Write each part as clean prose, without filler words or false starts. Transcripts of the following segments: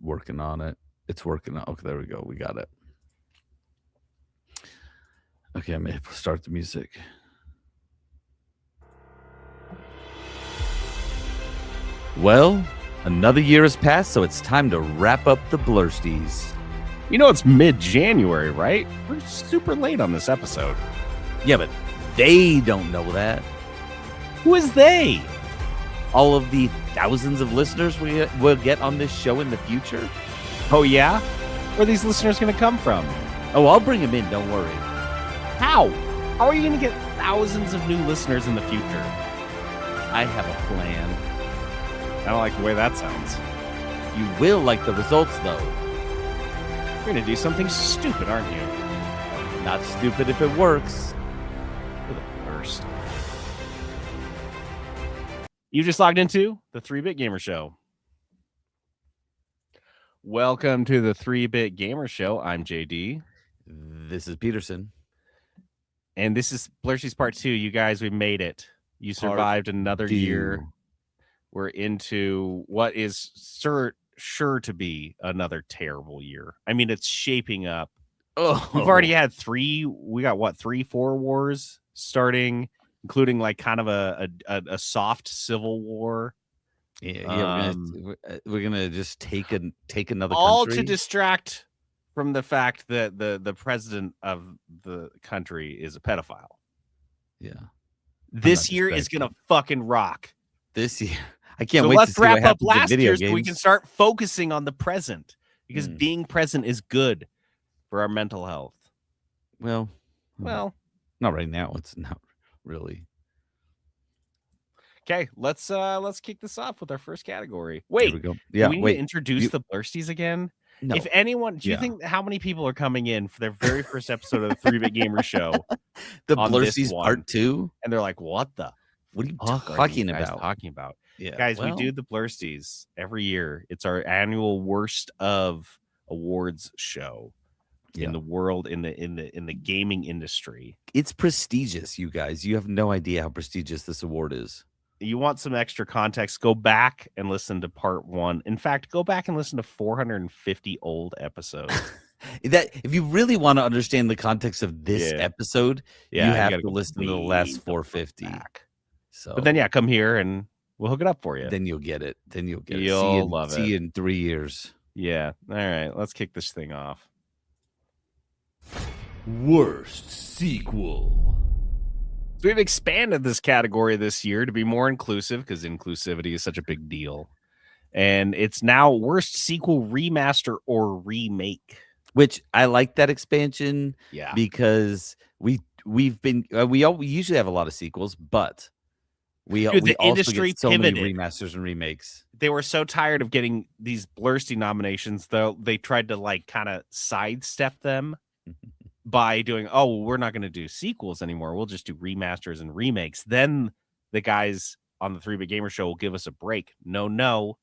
working on it. It's working on. Okay, there we go. We got it. Okay, I'm gonna start the music. Well, another year has passed, so it's time to wrap up the Blursties. You know it's mid-January, right? We're super late on this episode. Yeah, but they don't know that. Who is they? All of the thousands of listeners we will get on this show in the future. Oh, yeah? Where are these listeners going to come from? Oh, I'll bring them in. Don't worry. How? How are you going to get thousands of new listeners in the future? I have a plan. I don't like the way that sounds. You will like the results, though. You're going to do something stupid, aren't you? Not stupid if it works. You're the worst. You just logged into the 3-Bit Gamer Show. Welcome to the 3-Bit Gamer Show. I'm JD. This is Peterson. And this is Blursties Part 2. You guys, we made it. You survived another year. We're into what is sure to be another terrible year. I mean, it's shaping up. Oh, we've already had 3. We got what, 3-4 wars starting, including like kind of a soft civil war. Yeah, we're gonna just take another all country. To distract from the fact that the president of the country is a pedophile. Yeah, this year is gonna fucking rock. This year, I can't wait. Let's to see what wrap up last video year games. so we can start focusing on the present, because being present is good for our mental health. Well, not right now. It's not really. Okay, let's kick this off with our first category. Wait, here we go. Yeah, do we need to introduce the Blursties again? No. If anyone, do you think how many people are coming in for their very first episode of the 3-Bit Gamer Show? The Blursties Part 2, and they're like, "What are you talking about?" Yeah, guys, we do the Blursties every year. It's our annual worst of awards show in the world, in the gaming industry. It's prestigious, you guys. You have no idea how prestigious this award is. You want some extra context, go back and listen to part 1. In fact, go back and listen to 450 old episodes. That if you really want to understand the context of this episode, you have to listen to the last 450. So, but then come here and we'll hook it up for you. Then you'll get it. You'll love it. See you in 3 years. Yeah. All right. Let's kick this thing off. Worst sequel. So we've expanded this category this year to be more inclusive, because inclusivity is such a big deal. And it's now worst sequel, remaster, or remake. Which I like that expansion. Yeah. Because we usually have a lot of sequels, but we the also industry get so pivoted. many remasters and remakes. They were so tired of getting these Blursty nominations, though they tried to like kind of sidestep them by doing, we're not going to do sequels anymore. We'll just do remasters and remakes. Then the guys on the 3-Bit Gamer Show will give us a break. No.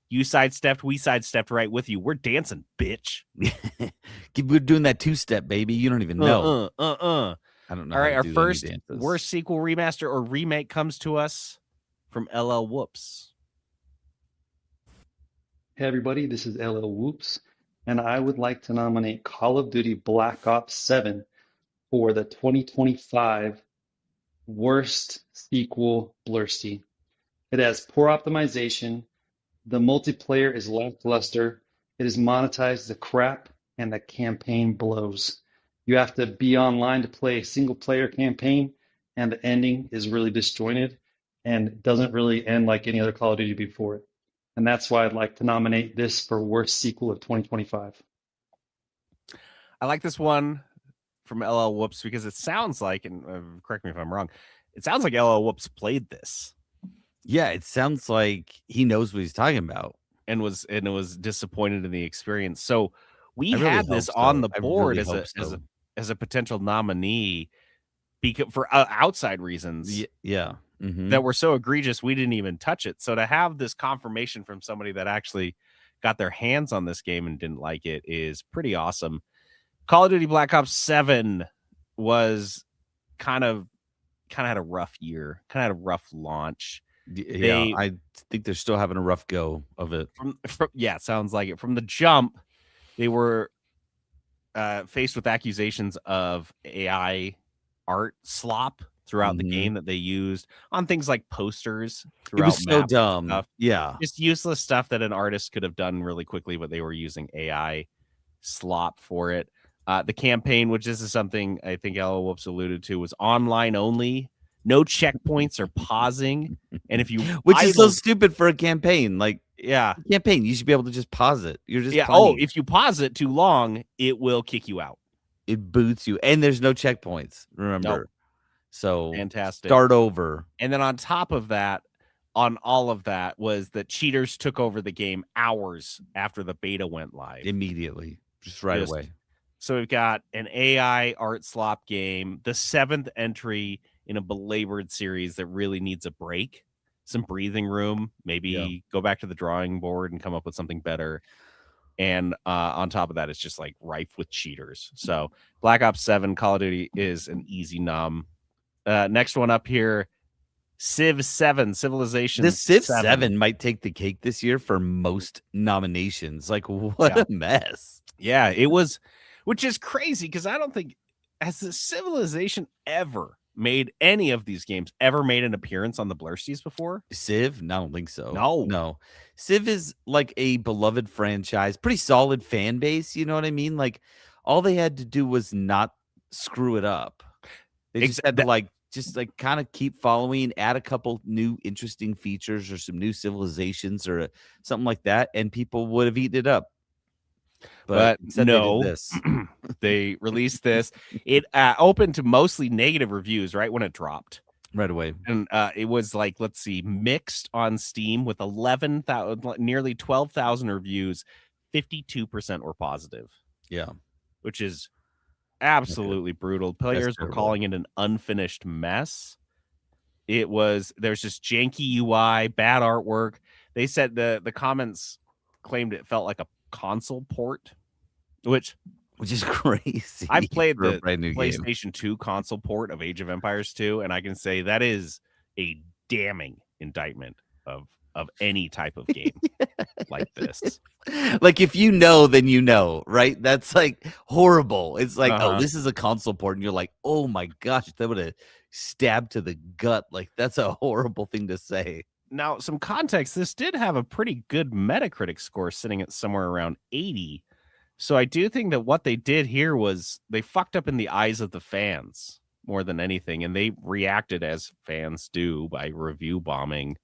You sidestepped, we sidestepped right with you. We're dancing, bitch. We're doing that 2-step, baby. You don't even know. I don't know. All right, our first worst sequel, remaster, or remake comes to us from LL Whoops. Hey everybody, this is LL Whoops, and I would like to nominate Call of Duty Black Ops 7 for the 2025 worst sequel Blursty. It has poor optimization, the multiplayer is lackluster, it is monetized to crap, and the campaign blows. You have to be online to play a single player campaign, and the ending is really disjointed and doesn't really end like any other Call of Duty before it. And that's why I'd like to nominate this for worst sequel of 2025. I like this one from LL Whoops because it sounds like, and correct me if I'm wrong, it sounds like LL Whoops played this. Yeah, it sounds like he knows what he's talking about and was disappointed in the experience. So we had this on the board as a potential nominee because for outside reasons. Yeah. Mm-hmm. That were so egregious we didn't even touch it. So to have this confirmation from somebody that actually got their hands on this game and didn't like it is pretty awesome. Call of Duty Black Ops 7 was kind of had a rough year, kind of had a rough launch. I think they're still having a rough go of it. Sounds like it. From the jump, they were faced with accusations of AI art slop throughout the game that they used on things like posters throughout. It was so maps dumb. Stuff. Yeah. Just useless stuff that an artist could have done really quickly, but they were using AI slop for it. The campaign, which this is something I think Ella Whoops alluded to, was online only. No checkpoints or pausing. And if you which is so stupid for a campaign. Like, campaign, you should be able to just pause it. You're just playing. If you pause it too long, it will kick you out. It boots you, and there's no checkpoints. Remember, nope. So fantastic. Start over. And then on top of that, on all of that, was that cheaters took over the game hours after the beta went live. Immediately, just right away. So we've got an AI art slop game, the 7th entry in a belabored series that really needs a break, some breathing room, maybe go back to the drawing board and come up with something better. And on top of that, it's just like rife with cheaters. So Black Ops 7 Call of Duty is an easy nom. Next one up here, Civ 7, Civilization. The Civ 7 might take the cake this year for most nominations. Like, what a mess. Yeah, it was, which is crazy because I don't think, has the Civilization ever made any of these games ever made an appearance on the Blursties before? Civ? No, I don't think so. No. Civ is like a beloved franchise, pretty solid fan base. You know what I mean? Like, all they had to do was not screw it up. They just had to kind of keep following, add a couple new interesting features or some new civilizations or something like that, and people would have eaten it up. But no, they released this. It opened to mostly negative reviews right when it dropped. Right away. And it was like, let's see, mixed on Steam with 11,000, nearly 12,000 reviews. 52% were positive. Yeah. Which is absolutely brutal. Players were calling it an unfinished mess. There's just janky UI, bad artwork. They said the comments claimed it felt like a console port, which is crazy. I played the PlayStation 2 console port of Age of Empires 2, and I can say that is a damning indictment of any type of game like this. Like, if you know, then you know, right? That's like horrible. It's like, oh, this is a console port, and you're like, oh my gosh, that would have stabbed to the gut. Like, that's a horrible thing to say. Now, some context, this did have a pretty good Metacritic score sitting at somewhere around 80. So I do think that what they did here was they fucked up in the eyes of the fans more than anything, and they reacted as fans do by review bombing.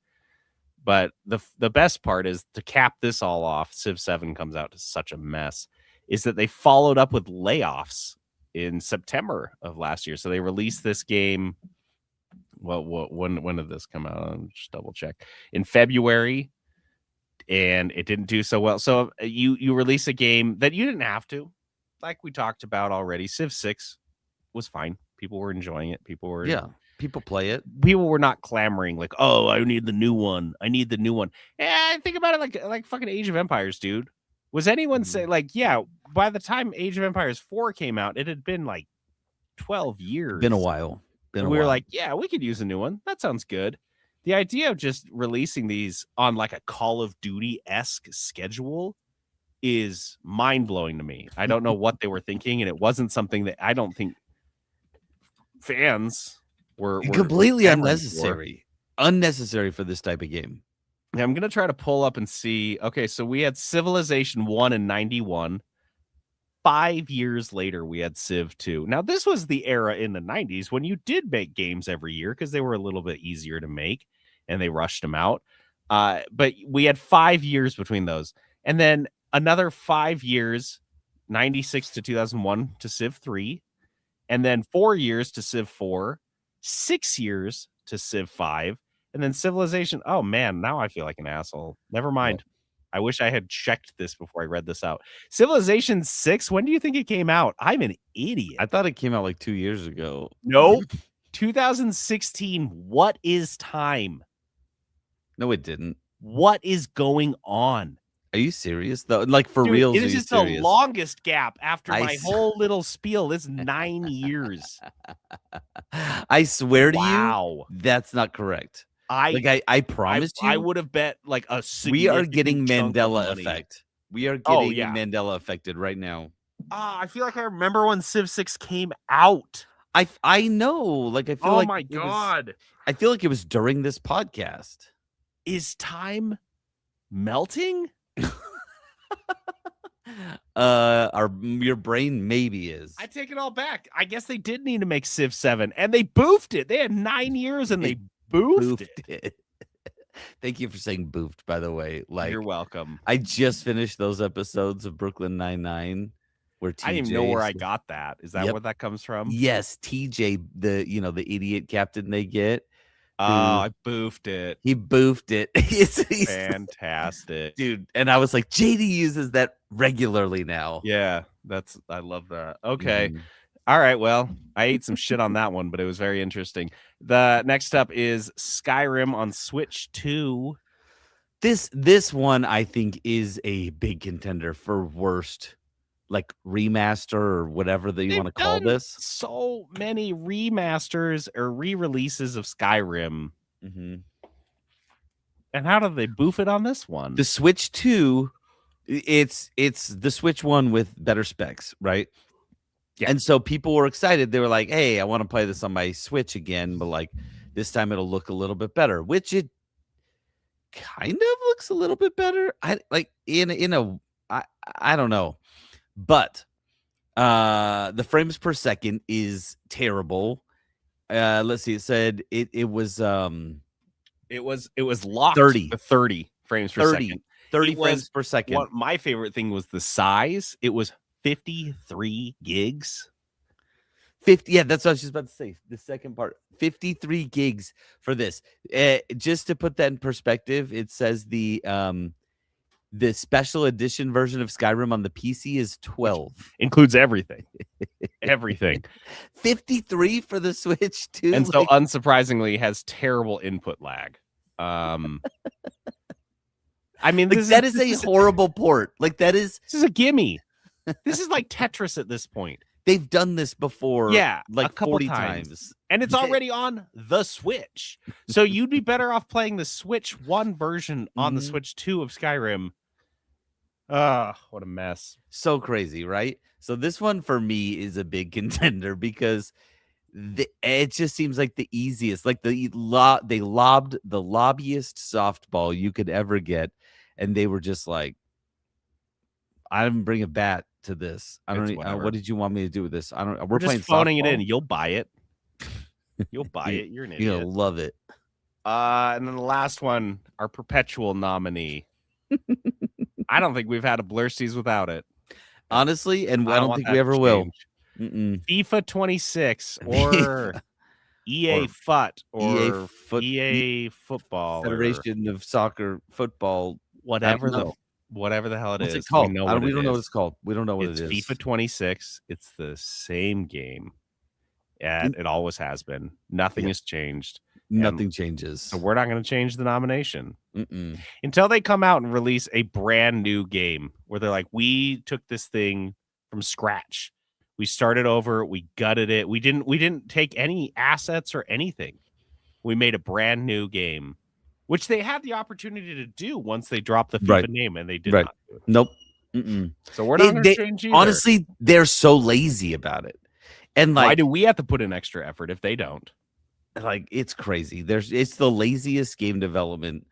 But the best part is, to cap this all off, Civ 7 comes out to such a mess, is that they followed up with layoffs in September of last year. So they released this game. Well, when did this come out? I'll just double check. In February, and it didn't do so well. So you release a game that you didn't have to, like we talked about already. Civ 6 was fine. People were enjoying it. People play it. People were not clamoring like, "Oh, I need the new one. I need the new one." Yeah, think about it like fucking Age of Empires, dude. Was anyone say like, yeah? By the time Age of Empires 4 came out, it had been like 12 years. Been a while. We were like, yeah, we could use a new one. That sounds good. The idea of just releasing these on like a Call of Duty-esque schedule is mind-blowing to me. I don't know what they were thinking, and it wasn't something that I don't think fans were completely unnecessary. Unnecessary for this type of game. I'm going to try to pull up and see. Okay, so we had Civilization 1 in 91. 5 years later, we had Civ 2. Now, this was the era in the 90s when you did make games every year because they were a little bit easier to make, and they rushed them out. But we had 5 years between those. And then another 5 years, 96 to 2001 to Civ 3. And then 4 years to Civ 4. 6 years to Civ 5. And then Civilization. Oh, man, now I feel like an asshole. Never mind. Yeah. I wish I had checked this before I read this out. Civilization 6, when do you think it came out? I'm an idiot. I thought it came out like 2 years ago. Nope. 2016. What is time? No, it didn't. What is going on? Are you serious though? Like, for real? It is just the longest gap after my whole little spiel. This 9 years. I swear to you, that's not correct. I promise I you, would have bet like a we are significant getting chunk of Mandela money. effect. We are Oh, getting yeah. Mandela affected right now. I feel like I remember when Civ 6 came out. I know, like I feel Oh like my it was. god. I feel like it was during this podcast. Is time melting? Your brain maybe is. I take it all back. I guess they did need to make Civ 7 and they boofed it. They had 9 years and they boofed it. Thank you for saying boofed, by the way. Like, you're welcome. I just finished those episodes of Brooklyn Nine-Nine where TJ. I didn't even know where I got that. Is that Yep. where that comes from? Yes, TJ, the idiot captain they get. Oh, I boofed it. He boofed it. he's Fantastic. Dude. And I was like, JD uses that regularly now. Yeah, I love that. Okay. Mhm. All right. Well, I ate some shit on that one, but it was very interesting. The next up is Skyrim on Switch 2. This one I think is a big contender for worst, like remaster or whatever that you want to call this. So many remasters or re-releases of Skyrim. Mm-hmm. And how do they boof it on this one? The Switch 2, it's the Switch 1 with better specs, right? Yeah. And so people were excited. They were like, hey, I want to play this on my Switch again, but like this time it'll look a little bit better, which it kind of looks a little bit better. I don't know. But the frames per second is terrible. Let's see. It said it was locked 30 to 30 frames per second. 30 frames per second. My favorite thing was the size. It was 53 gigs. 50, yeah, that's what I was just about to say. The second part, 53 gigs for this. Just to put that in perspective, it says the special edition version of Skyrim on the PC is 12. Includes everything. Everything. 53 for the Switch too. And so unsurprisingly has terrible input lag. I mean, that is a horrible port. Like this is a gimme. This is like Tetris at this point. They've done this before. Yeah, like a couple 40 times. And it's already on the Switch. So you'd be better off playing the Switch 1 version on the Switch 2 of Skyrim. What a mess. So crazy, right? So this one for me is a big contender because it just seems like the easiest. Like they lobbed the lobbyist softball you could ever get, and they were just like, I didn't bring a bat to this. I don't. What did you want me to do with this? I don't. We're just playing phoning softball? it in. You'll buy it. You'll buy it. You're an idiot. You'll love it. And then the last one, our perpetual nominee. I don't think we've had a Blursties without it. Honestly, and I don't think we ever will. FIFA 26 or EA FUT or EA Football, Federation of Soccer Football, whatever the hell it is. What's it called? We don't know what it's called. We don't know what it is. FIFA 26. It's the same game. Yeah, it always has been. Nothing has changed. Nothing changes. So we're not going to change the nomination until they come out and release a brand new game where they're like, we took this thing from scratch. We started over. We gutted it. We didn't take any assets or anything. We made a brand new game, which they had the opportunity to do once they dropped the FIFA name, and they did not do it. Nope. So we're not going to change either. Honestly, they're so lazy about it. And like, why do we have to put in extra effort if they don't? Like, it's crazy. It's the laziest game development.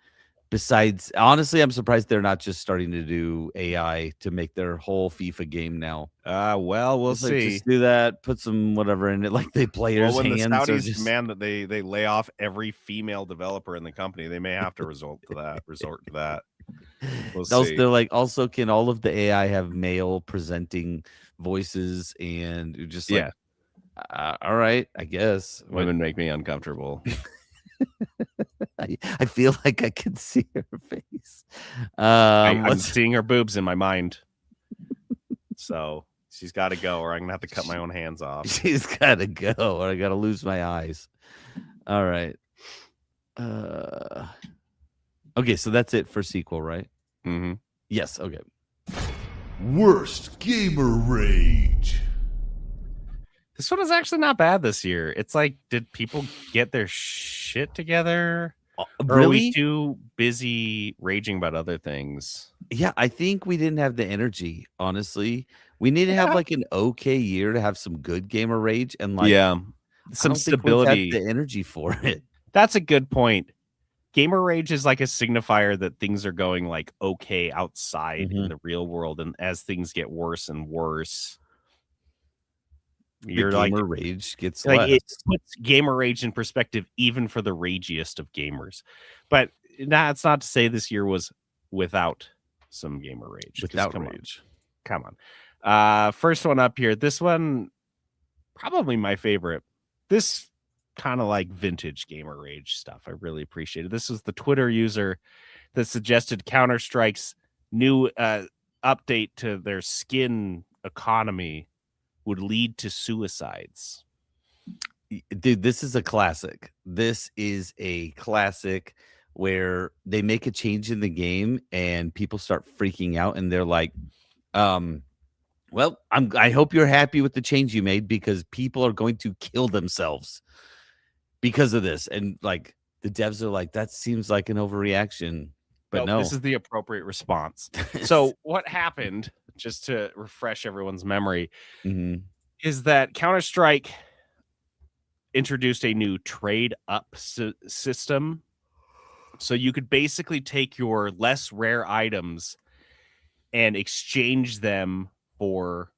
Besides, honestly, I'm surprised they're not just starting to do AI to make their whole FIFA game now. Well, we'll see. Just do that. Put some whatever in it, like the players' when hands. The Saudis demand that they lay off every female developer in the company, they may have to resort to that. We'll see. They're like, also, can all of the AI have male presenting voices? And you're just like, all right, I guess. Women make me uncomfortable. I feel like I can see her face. I'm seeing her boobs in my mind. So she's got to go, or I'm gonna have to cut my own hands off. She's got to go, or I got to lose my eyes. All right. Okay, so that's it for sequel, right? Mm-hmm. Yes. Okay. Worst gamer rage. This one is actually not bad this year. It's like, did people get their shit together? Or are we Really? too busy raging about other things? Yeah, I think we didn't have the energy, honestly. We need to have, Yeah. like, an okay year to have some good gamer rage, and, like, Yeah. I Some don't think we've had stability. the energy for it. That's a good point. Gamer rage is like a signifier that things are going like okay outside in Mhm. the real world, and as things get worse and worse, The you're gamer rage gets like it less. puts gamer rage in perspective even for the ragiest of gamers. But that's not to say this year was without some gamer rage, because Without rage. come on. First one up here. This one probably my favorite. This kind of like vintage gamer rage stuff. I really appreciate it. This was the Twitter user that suggested Counter-Strike's new update to their skin economy would lead to suicides. Dude, this is a classic. This is a classic where they make a change in the game and people start freaking out and they're like, well, I hope you're happy with the change you made because people are going to kill themselves because of this." And like the devs are like, "That seems like an overreaction." But Nope, this no. is the appropriate response. So what happened, just to refresh everyone's memory, Mhm. is that Counter-Strike introduced a new trade up system. So you could basically take your less rare items and exchange them for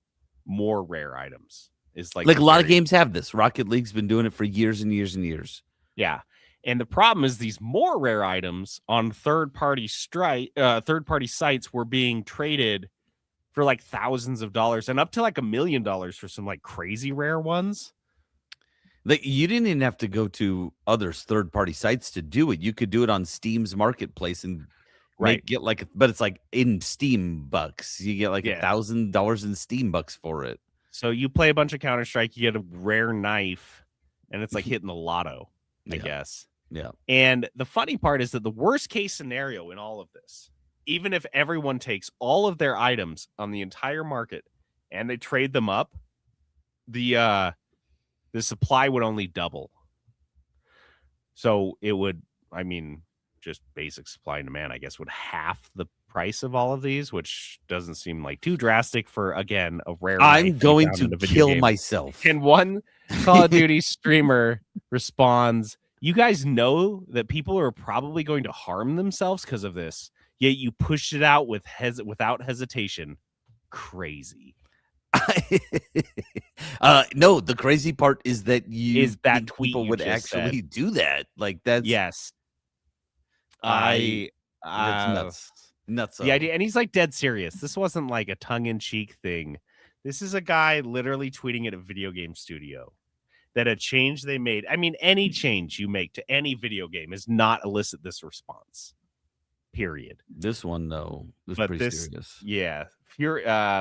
more rare items. Is like Like the a lot of very games have this. Rocket League's been doing it for years and years and years. yeah. And the problem is these more rare items on third-party sites were being traded for like thousands of dollars and up to like $1 million for some like crazy rare ones. Like, you didn't even have to go to others third-party sites to do it. You could do it on Steam's marketplace and Right. get like but it's like in Steam bucks. You get like Yeah. $1,000 in Steam bucks for it. So you play a bunch of Counter-Strike, you get a rare knife, and it's like hitting the lotto, I Yeah. guess. Yeah. And the funny part is that the worst case scenario in all of this, even if everyone takes all of their items on the entire market and they trade them up, the supply would only double. So it would, I mean, just basic supply and demand, I guess, would half the price of all of these, which doesn't seem like too drastic for, again, a rare I'm knife you going found to in a video kill game. myself. And one Call of Duty streamer responds, "You guys know that people are probably going to harm themselves because of this, yet you pushed it out without hesitation. Crazy." No, the crazy part is that you Is that think tweet people you would just said. actually do that. Like that's Yes. that's uh, nuts. Nuts. the idea, and he's like dead serious. This wasn't like a tongue-in-cheek thing. This is a guy literally tweeting at a video game studio that a change they made, I mean, any change you make to any video game is not elicit this response. Period. This one though was But pretty this, serious. yeah,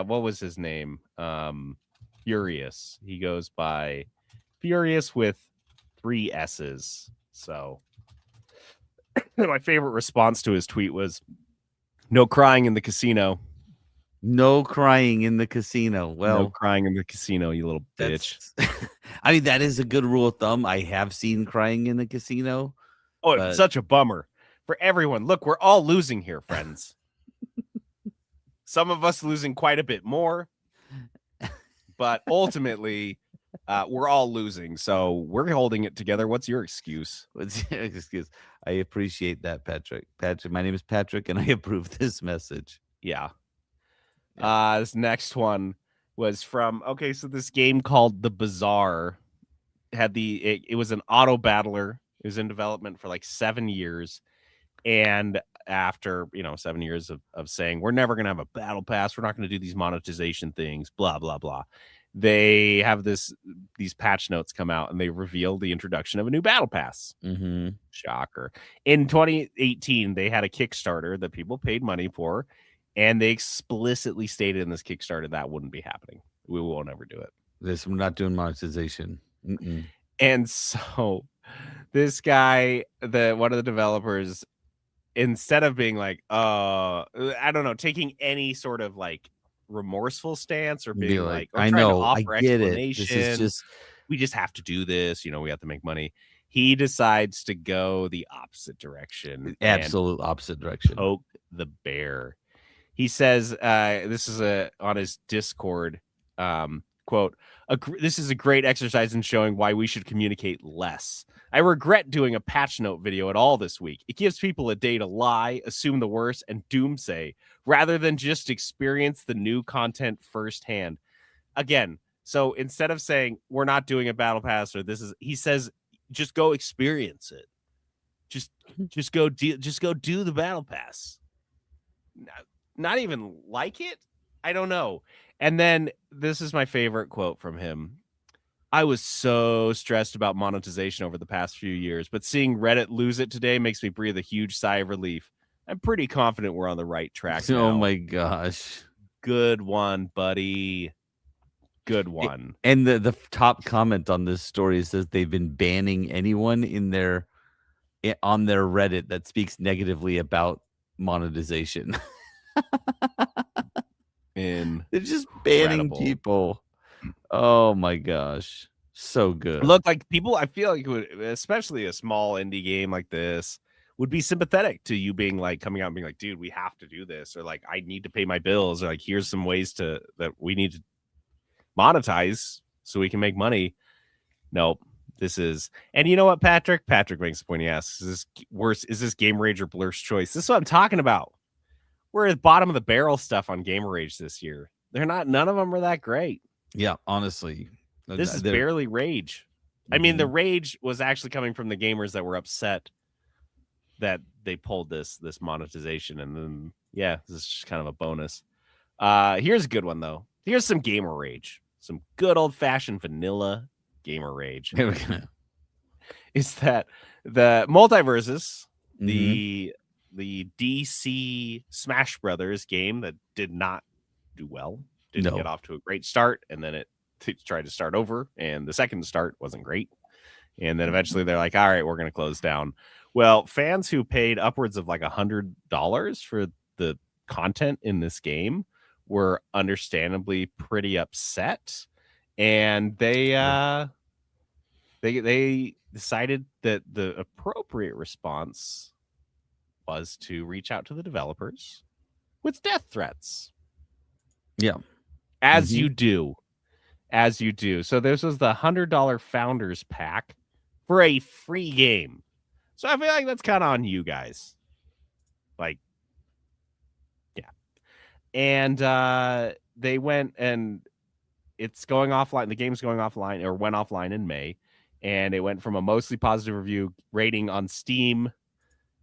what was his name? Furious. He goes by Furious with 3 S's. So my favorite response to his tweet was, "No crying in the casino. No crying in the casino. Well, No crying in the casino, you little bitch." I mean, that is a good rule of thumb. I have seen crying in the casino. Oh, but it's such a bummer for everyone. Look, we're all losing here, friends. Some of us losing quite a bit more, but ultimately, we're all losing. So we're holding it together. What's your excuse? What's your excuse? I appreciate that, Patrick. Patrick, my name is Patrick, and I approve this message. Yeah. This next one was from, so this game called The Bazaar had it was an auto battler. It was in development for like 7 years. And after, 7 years of saying, we're never going to have a battle pass, we're not going to do these monetization things, blah, blah, blah. They have these patch notes come out and they reveal the introduction of a new battle pass. Mm-hmm. Shocker. In 2018, they had a Kickstarter that people paid money for, and they explicitly stated in this Kickstarter that wouldn't be happening. We won't ever do it. We're not doing monetization. Mm-mm. And so this guy, one of the developers, instead of being like, I don't know, taking any sort of like remorseful stance or being like, I trying to know, I offer get it. explanation, This is just, we just have to do this, we have to make money. he decides to go the opposite direction. Absolute opposite direction. Poke the bear. He says, this is on his Discord, quote, this is a great exercise in showing why we should communicate less. I regret doing a patch note video at all this week. It gives people a day to lie, assume the worst, and doomsay, rather than just experience the new content firsthand. Again, so instead of saying we're not doing a battle pass or he says just go experience it. Just go do the battle pass. Not even like it? I don't know. And then this is my favorite quote from him. I was so stressed about monetization over the past few years, but seeing Reddit lose it today makes me breathe a huge sigh of relief. I'm pretty confident we're on the right track now. Oh my gosh. Good one, buddy. Good one. And the top comment on this story says they've been banning anyone on their Reddit that speaks negatively about monetization. They're just banning people. Oh my gosh. So good. Look, like people, I feel like especially a small indie game like this would be sympathetic to you being like coming out and being like, dude, we have to do this, or like I need to pay my bills, or like here's some ways that we need to monetize so we can make money. Nope. This is, and you know what, Patrick makes a point. He asks, is this worse? Is this Game Rage or Blur's choice? This is what I'm talking about. We're at the bottom of the barrel stuff on Game Rage this year. None of them are that great. Yeah, honestly. This is barely Rage. I mean, the Rage was actually coming from the gamers that were upset that they pulled this monetization. And then, yeah, this is just kind of a bonus. Here's a good one, though. Here's some Gamer Rage. Some good old-fashioned vanilla Gamer Rage. Here we go. Is that the Multiverses, the DC Smash Brothers game that did not do well, didn't get off to a great start, and then it tried to start over, and the second start wasn't great. And then eventually they're like, all right, we're going to close down. Well, fans who paid upwards of like $100 for the content in this game were understandably pretty upset. And they decided that the appropriate response was to reach out to the developers with death threats. Yeah. As you do. So this was the $100 Founders Pack for a free game. So I feel like that's kind of on you guys. Like, yeah. And they went, and it's going offline. The game's going offline, or went offline in May. And it went from a mostly positive review rating on Steam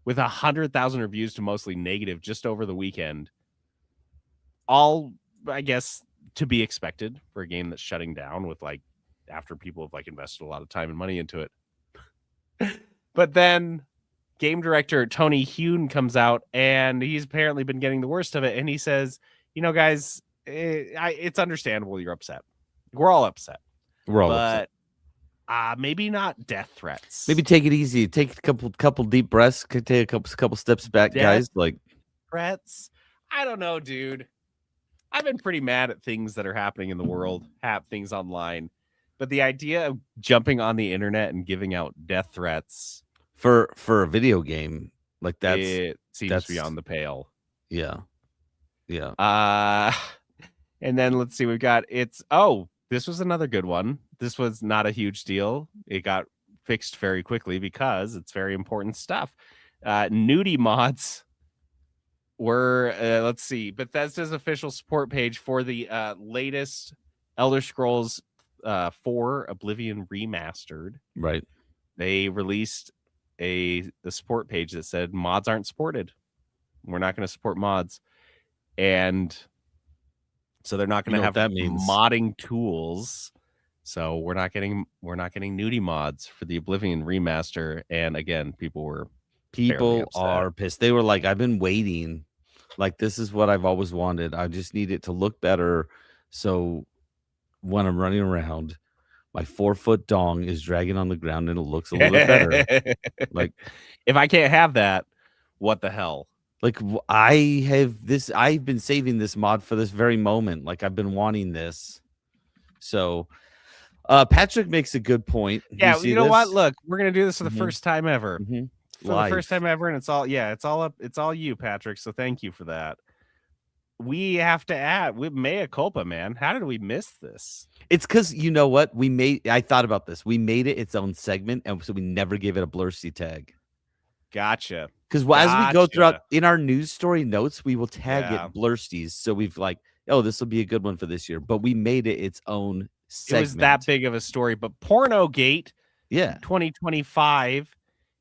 with 100,000 reviews to mostly negative just over the weekend. All, I guess, to be expected for a game that's shutting down with like after people have like invested a lot of time and money into it. But then game director Tony Hune comes out, and he's apparently been getting the worst of it. And he says, you know, guys, it's understandable you're upset. We're all upset. Upset. Maybe not death threats. Maybe take it easy. Take a couple deep breaths. Could take a couple steps back, guys. Like threats. I don't know, dude. I've been pretty mad at things that are happening in the world, things online. But the idea of jumping on the internet and giving out death threats for a video game, like it seems beyond the pale. Yeah. And then let's see, this was another good one. This was not a huge deal. It got fixed very quickly because it's very important stuff. Nudie mods were, let's see, Bethesda's official support page for the latest Elder Scrolls 4 Oblivion Remastered. Right. They released the support page that said mods aren't supported. We're not going to support mods. And so they're not going to have modding tools. So we're not getting nudie mods for the Oblivion Remaster. And again, people are pissed. They were like, I've been waiting. Like, this is what I've always wanted. I just need it to look better. So when I'm running around, my 4-foot dong is dragging on the ground and it looks a little bit better. Like, if I can't have that, what the hell? Like, I've been saving this mod for this very moment. Like, I've been wanting this. So Patrick makes a good point. Do Yeah, see you know what? this? Look, we're gonna do this for the Mhm. first time ever. For the first Live. time ever, and it's all you, Patrick. So thank you for that. We have to add mea culpa, man. How did we miss this? It's because you know what? I thought about this. We made it its own segment, and so we never gave it a Blursty tag. Gotcha. Because as we go throughout in our news story notes, we will tag Yeah. it Blursties. So we've like, oh, this will be a good one for this year. But we made it its own It was that segment. big of a story. But Pornogate, Yeah. 2025,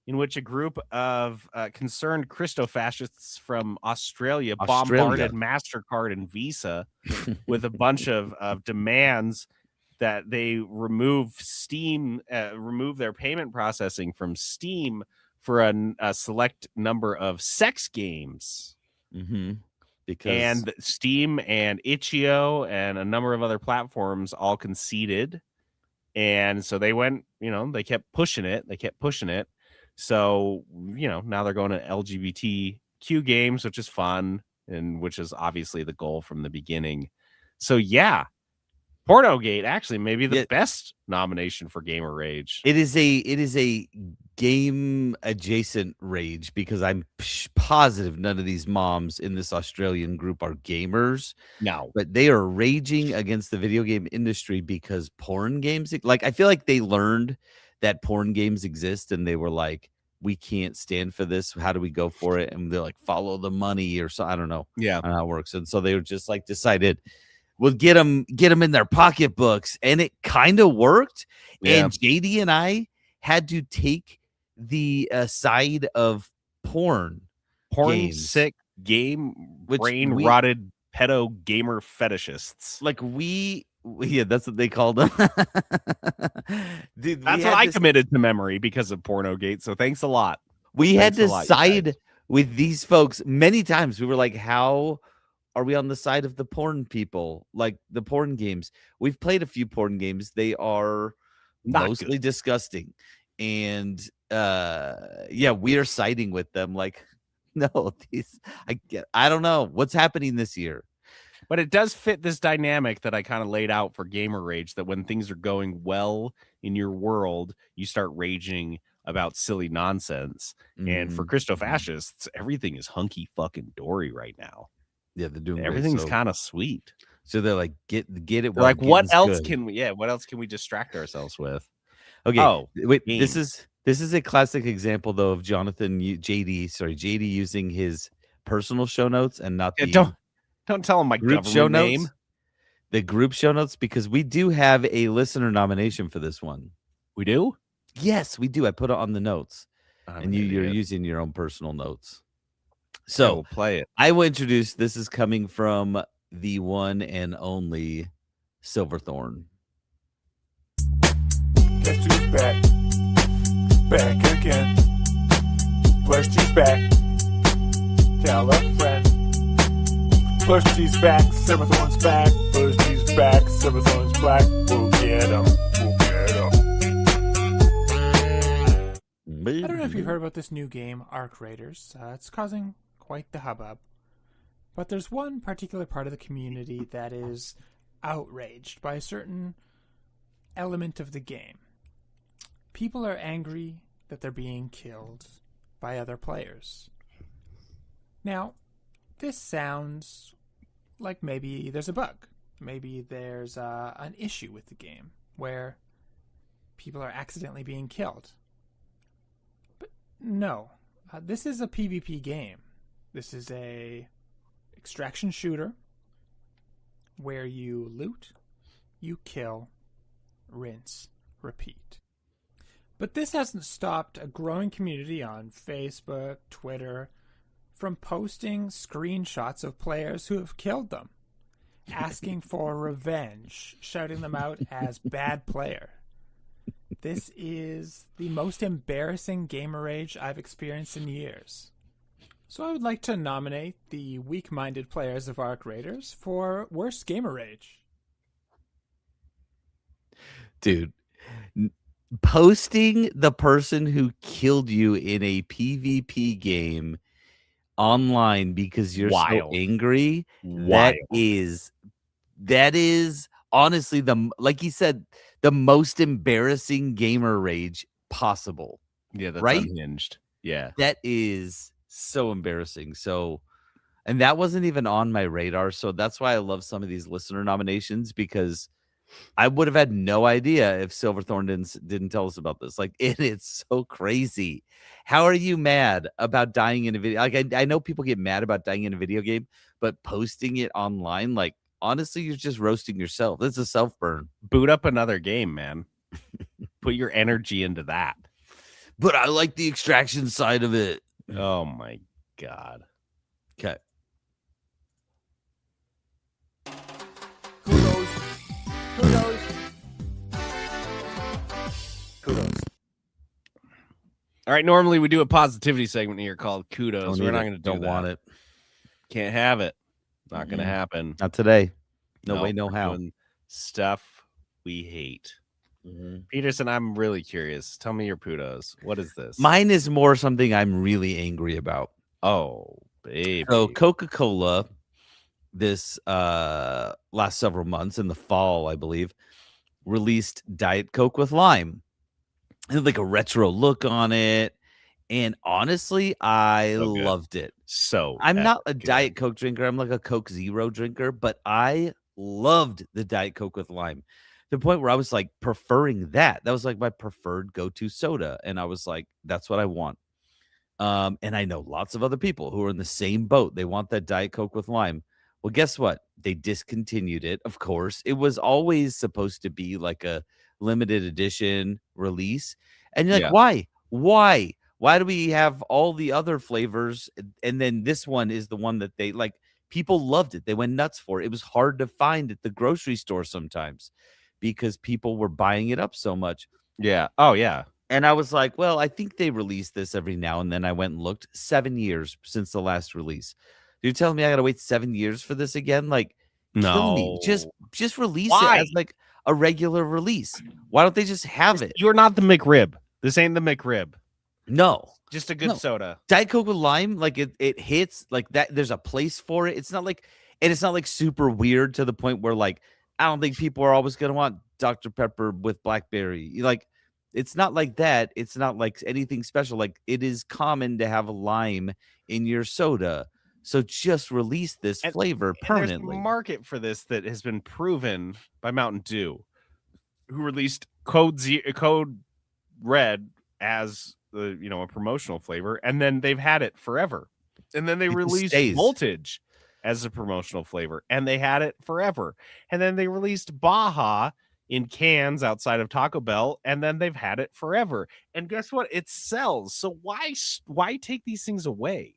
in which a group of concerned Christo-fascists from Australia bombarded MasterCard and Visa with a bunch of demands that they remove their payment processing from Steam for a select number of sex games. Because And Steam and Itch.io and a number of other platforms all conceded. And so they went, they kept pushing it. So, now they're going to LGBTQ games, which is fun and which is obviously the goal from the beginning. So, yeah, Pornogate actually maybe the best nomination for Gamer Rage. It is a game adjacent rage because I'm positive none of these moms in this Australian group are gamers. No, but they are raging against the video game industry because porn games, like I feel like they learned that porn games exist and they were like, we can't stand for this. How do we go for it? And they're like, follow the money or so. I don't know. Yeah, I don't know how it works. And so they were just like decided we'll get them in their pocketbooks, and it kind of worked. Yeah. And JD and I had to take the side of porn games. sick game brain rotted pedo gamer fetishists. Like yeah, that's what they called them. Dude, that's what I committed to memory because of Pornogate. So thanks a lot. We had to side with these folks many times. We were like, how are we on the side of the porn people? Like the porn games. We've played a few porn games. They are mostly disgusting. And yeah, we are siding with them. Like, no, I don't know what's happening this year. But it does fit this dynamic that I kind of laid out for Gamer Rage, that when things are going well in your world, you start raging about silly nonsense. And for Christo-fascists, everything is hunky fucking dory right now. Yeah, they're doing everything's kind of sweet. So they're like, get it. Like, what else can we? Yeah, what else can we distract ourselves with? Okay. Oh, wait. This is a classic example though of JD using his personal show notes and not the don't tell him my group government show name. Notes. The group show notes, because we do have a listener nomination for this one. We do? Yes, we do. I put it on the notes, and you're using your own personal notes. So we'll play it. I will introduce. This is coming from the one and only Silverthorn. Guess who's back? Back again. Blursties back. Tell a friend. Blursties back. Silverthorn's back. Blursties back. Silverthorn's black. We'll get 'em. We'll get 'em. I don't know if you've heard about this new game, Arc Raiders. It's causing quite the hubbub. But there's one particular part of the community that is outraged by a certain element of the game. People are angry that they're being killed by other players. Now, this sounds like maybe there's a bug. Maybe there's an issue with the game where people are accidentally being killed. But no, this is a PvP game. This is a extraction shooter where you loot, you kill, rinse, repeat. But this hasn't stopped a growing community on Facebook, Twitter, from posting screenshots of players who have killed them, asking for revenge, shouting them out as bad player. This is the most embarrassing gamer rage I've experienced in years. So I would like to nominate the weak-minded players of Arc Raiders for worst gamer rage. Dude, posting the person who killed you in a PvP game online because you're so angry. That is honestly like he said, the most embarrassing gamer rage possible. Yeah, that's right? unhinged. Yeah. That is so embarrassing. So, and that wasn't even on my radar. So that's why I love some of these listener nominations because I would have had no idea if Silverthorne didn't tell us about this. Like, it is so crazy. How are you mad about dying in a video? Like, I know people get mad about dying in a video game, but posting it online, like, honestly, you're just roasting yourself. It's a self burn. Boot up another game, man. Put your energy into that. But I like the extraction side of it. Oh my God. Okay. Kudos. Kudos. Kudos. All right. Normally we do a positivity segment here called Kudos. We're not going to do Don't want that. it. Can't have it. Not going to happen. Not today. No Nope, way, no we're how. doing stuff we hate. Mhm. Peterson, I'm really curious. Tell me your kudos. What is this? Mine is more something I'm really angry about. Oh, baby. So Coca-Cola, this last several months in the fall, I believe, released Diet Coke with lime. It had like a retro look on it. And honestly, I So good. loved it. So I'm not a good. Diet Coke drinker. I'm like a Coke Zero drinker, but I loved the Diet Coke with lime. To the point where I was like preferring that. That was like my preferred go-to soda. And I was like, that's what I want. And I know lots of other people who are in the same boat. They want that Diet Coke with lime. Well, guess what? They discontinued it, of course. It was always supposed to be like a limited edition release. And you're like, Yeah. why? Why? Why do we have all the other flavors? And then this one is the one that they like. People loved it. They went nuts for it. It was hard to find at the grocery store sometimes because people were buying it up so much. Yeah. Oh, yeah. And I was like, well, I think they release this every now and then. I went and looked. 7 years since the last release. You're telling me I gotta wait 7 years for this again? Like, kill me. Just release Why? it as like a regular release. Why don't they just have it? You're not the McRib. This ain't the McRib. No. Just a good No. soda. Diet Coke with lime, like it hits like that. There's a place for it. It's not like, and it's not like super weird to the point where like I don't think people are always gonna want Dr. Pepper with blackberry. Like, it's not like that. It's not like anything special. Like, it is common to have a lime in your soda. So just release this flavor permanently. There's a market for this that has been proven by Mountain Dew, who released Code Red as the a promotional flavor, and then they've had it forever. And then they It just released stays. Voltage as a promotional flavor, and they had it forever. And then they released Baja in cans outside of Taco Bell, and then they've had it forever. And guess what? It sells. So why take these things away?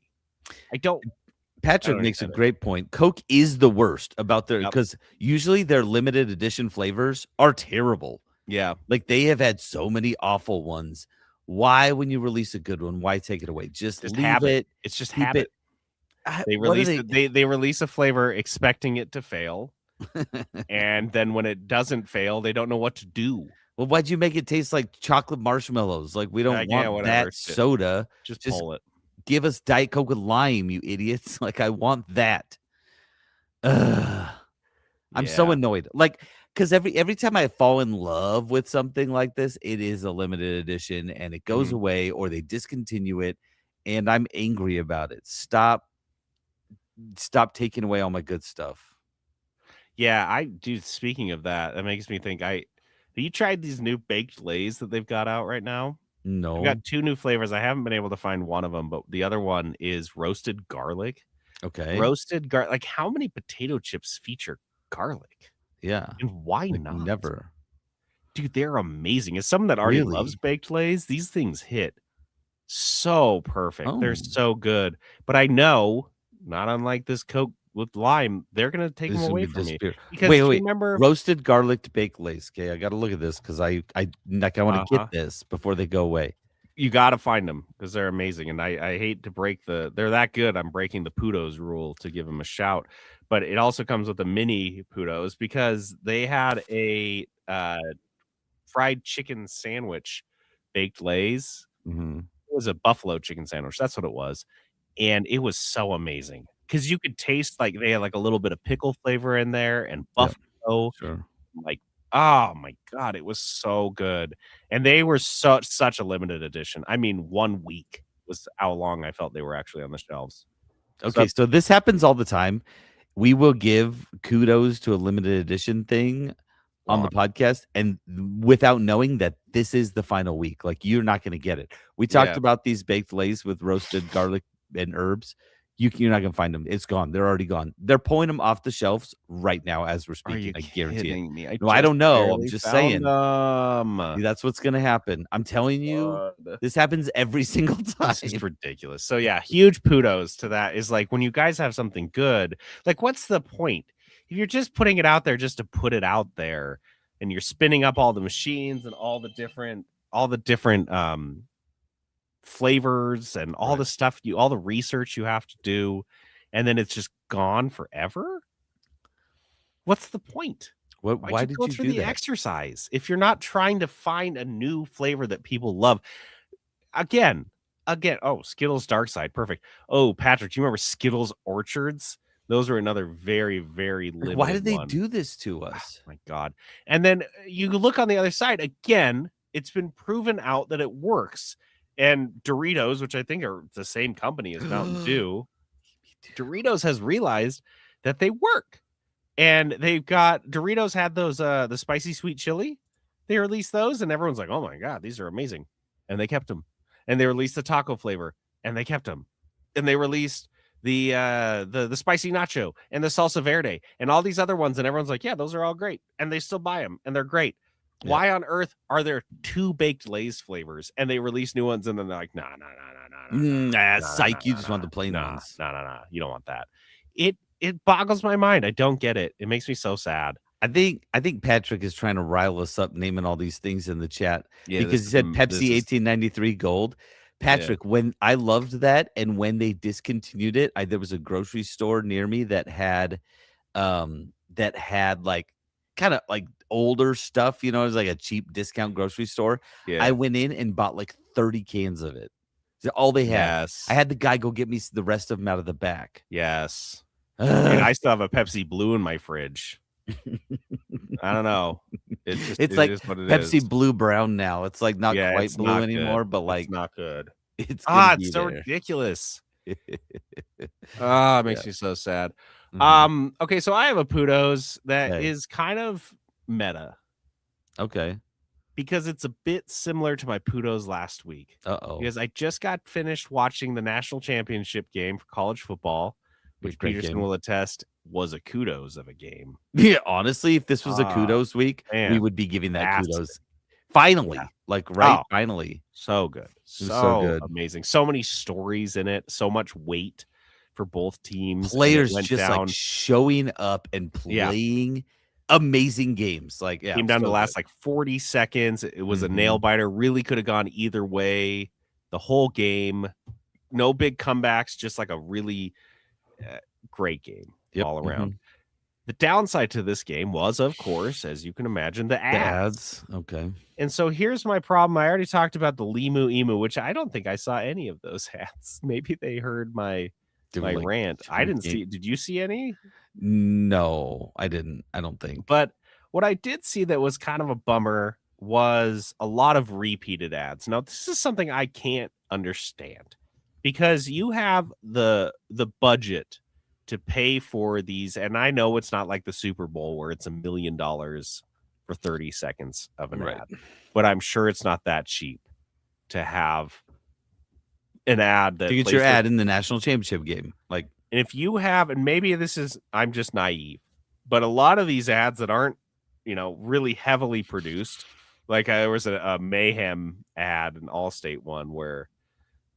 Patrick makes a great point. Coke is the worst about their because usually their limited edition flavors are terrible. Yeah. Like, they have had so many awful ones. Why, when you release a good one, why take it away? Just leave habit. it. It's just keep habit. They release a flavor expecting it to fail. And then when it doesn't fail, they don't know what to do. Well, why'd you make it taste like chocolate marshmallows? Like, we don't want that soda. Just pull it. Give us Diet Coke with lime, you idiots. Like, I want that. I'm so annoyed. Like, because every time I fall in love with something like this, it is a limited edition and it goes away or they discontinue it, and I'm angry about it. Stop taking away all my good stuff. Yeah, speaking of that, that makes me think have you tried these new baked lays that they've got out right now? No. I've got 2 new flavors. I haven't been able to find one of them, but the other one is roasted garlic. Okay. Roasted garlic. Like, how many potato chips feature garlic? Yeah. And why Like, not? never. Dude, they're amazing. As someone that already loves baked lays, these things hit so perfect. They're so good. But I know, not unlike this Coke with lime, they're going to take them away from me. Because wait. remember Roasted garlic baked lays. Okay, I got to look at this because I want to get this before they go away. You got to find them because they're amazing. And I hate to break they're that good. I'm breaking the Putos rule to give them a shout. But it also comes with the mini Putos because they had a fried chicken sandwich baked lays. Mm-hmm. It was a buffalo chicken sandwich. That's what it was. And it was so amazing because you could taste like they had like a little bit of pickle flavor in there and buffalo, like Oh my God, it was so good. And they were such a limited edition. I mean, 1 week was how long I felt they were actually on the shelves. Okay, So so this happens all the time. We will give kudos to a limited edition thing on the gone. podcast, and without knowing that this is the final week, like, you're not gonna get it. We talked Yeah. about these baked lays with roasted garlic and herbs. You're not gonna find them. It's gone. They're already gone. They're pulling them off the shelves right now as we're Are speaking. you I guarantee it. kidding me? I No, I just don't know. I'm barely just found saying. them. That's what's gonna happen. I'm telling you, this happens every single time. This is ridiculous. So yeah, huge kudos to that. Is like when you guys have something good, like what's the point? If you're just putting it out there just to put it out there, and you're spinning up all the machines and all the different flavors and all the stuff all the research you have to do, and then it's just gone forever. What's the point? Why did go you through do the that? exercise if you're not trying to find a new flavor that people love? Again. Oh, Skittles Dark Side, perfect. Oh, Patrick, do you remember Skittles Orchards? Those were another very, very limited Why did they one. do this to us? My God. And then you look on the other side again. It's been proven out that it works. And Doritos, which I think are the same company as Mountain Dew, Doritos has realized that they work. And they've got Doritos had those the spicy sweet chili. They released those, and everyone's like, "Oh my God, these are amazing!" And they kept them. And they released the taco flavor, and they kept them. And they released the spicy nacho and the salsa verde and all these other ones, and everyone's like, "Yeah, those are all great," and they still buy them, and they're great. Yeah. Why on earth are there 2 baked Lay's flavors, and they release new ones, and then they're like, "No, Psych! You just want the plain ones. No, you don't want that." It boggles my mind. I don't get it. It makes me so sad. I think Patrick is trying to rile us up naming all these things in the chat because he said Pepsi 1893 Gold. Patrick, when I loved that, and when they discontinued it, there was a grocery store near me that had like kind of like older stuff, it was like a cheap discount grocery store. Yeah. I went in and bought like 30 cans of it. All they had. Yes. I had the guy go get me the rest of them out of the back. Yes. And I still have a Pepsi Blue in my fridge. I don't know. It's like what it Pepsi is. Blue Brown now. It's like not quite blue anymore, but like it's not good. It's so ridiculous. It makes me so sad. Mm-hmm. Okay, so I have a Pudos that is kind of meta. Okay. Because it's a bit similar to my Pudos last week. Because I just got finished watching the national championship game for college football, which Peterson will attest was a kudos of a game. Yeah, honestly, if this was a kudos week, we would be giving that kudos. Finally, finally. So good. So good. Amazing. So many stories in it, so much weight for both teams. Players just like showing up and playing amazing games. Like, came down to the last like 40 seconds. It was a nail biter. Really could have gone either way the whole game. No big comebacks, just like a really great game all around. The downside to this game was, of course, as you can imagine, the ads. Okay. And so here's my problem. I already talked about the Limu Emu, which I don't think I saw any of those ads. Maybe they heard my rant. I didn't see. Did you see any? No, I didn't. I don't think. But what I did see that was kind of a bummer was a lot of repeated ads. Now, this is something I can't understand because you have the budget to pay for these, and I know it's not like the Super Bowl where it's $1 million for 30 seconds of an ad, but I'm sure it's not that cheap to have an ad that to get your ad in the national championship game. Like, and if you have, and maybe I'm just naive, but a lot of these ads that aren't, really heavily produced, like there was a Mayhem ad, an Allstate one where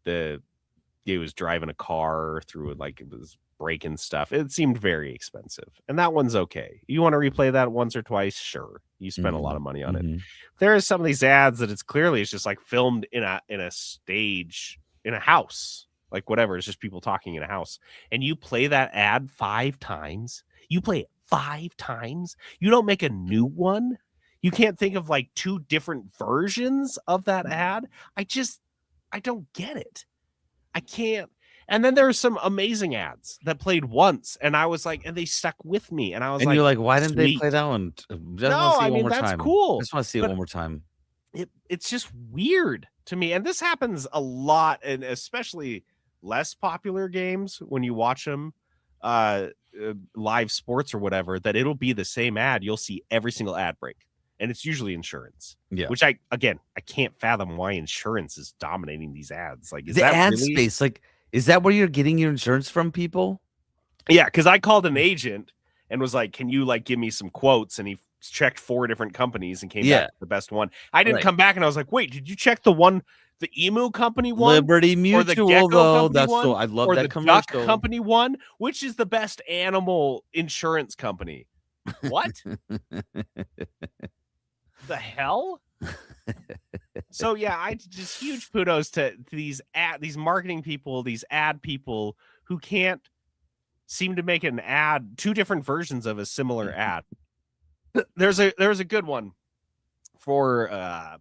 he was driving a car through it, like it was breaking stuff. It seemed very expensive, and that one's okay. You want to replay that once or twice, sure. You spent a lot of money on it. There are some of these ads that it's just like filmed in a stage in a house, like whatever. It's just people talking in a house, and you play that ad 5 times. You play it 5 times. You don't make a new one. You can't think of like 2 different versions of that ad. I don't get it. I can't. And then there were some amazing ads that played once, and I was like, and they stuck with me, and I was And like, you're like, why didn't they play sweet. that one? Just want to No, see I it one mean, more that's time. cool. Just want to see it But one more time. it's just weird to me, and this happens a lot, and especially less popular games when you watch them, live sports or whatever. That it'll be the same ad. You'll see every single ad break, and it's usually insurance. Yeah. Which I can't fathom why insurance is dominating these ads. Like, is The that ad really? space, like, is that where you're getting your insurance from, people? Yeah, because I called an agent and was like, "Can you like give me some quotes?" And he checked 4 different companies and came back with the best one. I didn't Right. come back and I was like, "Wait, did you check the Emu company one, Liberty or the Mutual, Gecko though. company That's one, so I love or that the commercial. Duck company one? Which is the best animal insurance company?" What the hell? So yeah, I just huge kudos to these marketing people, these ad people who can't seem to make an ad, 2 different versions of a similar ad. There's a good one for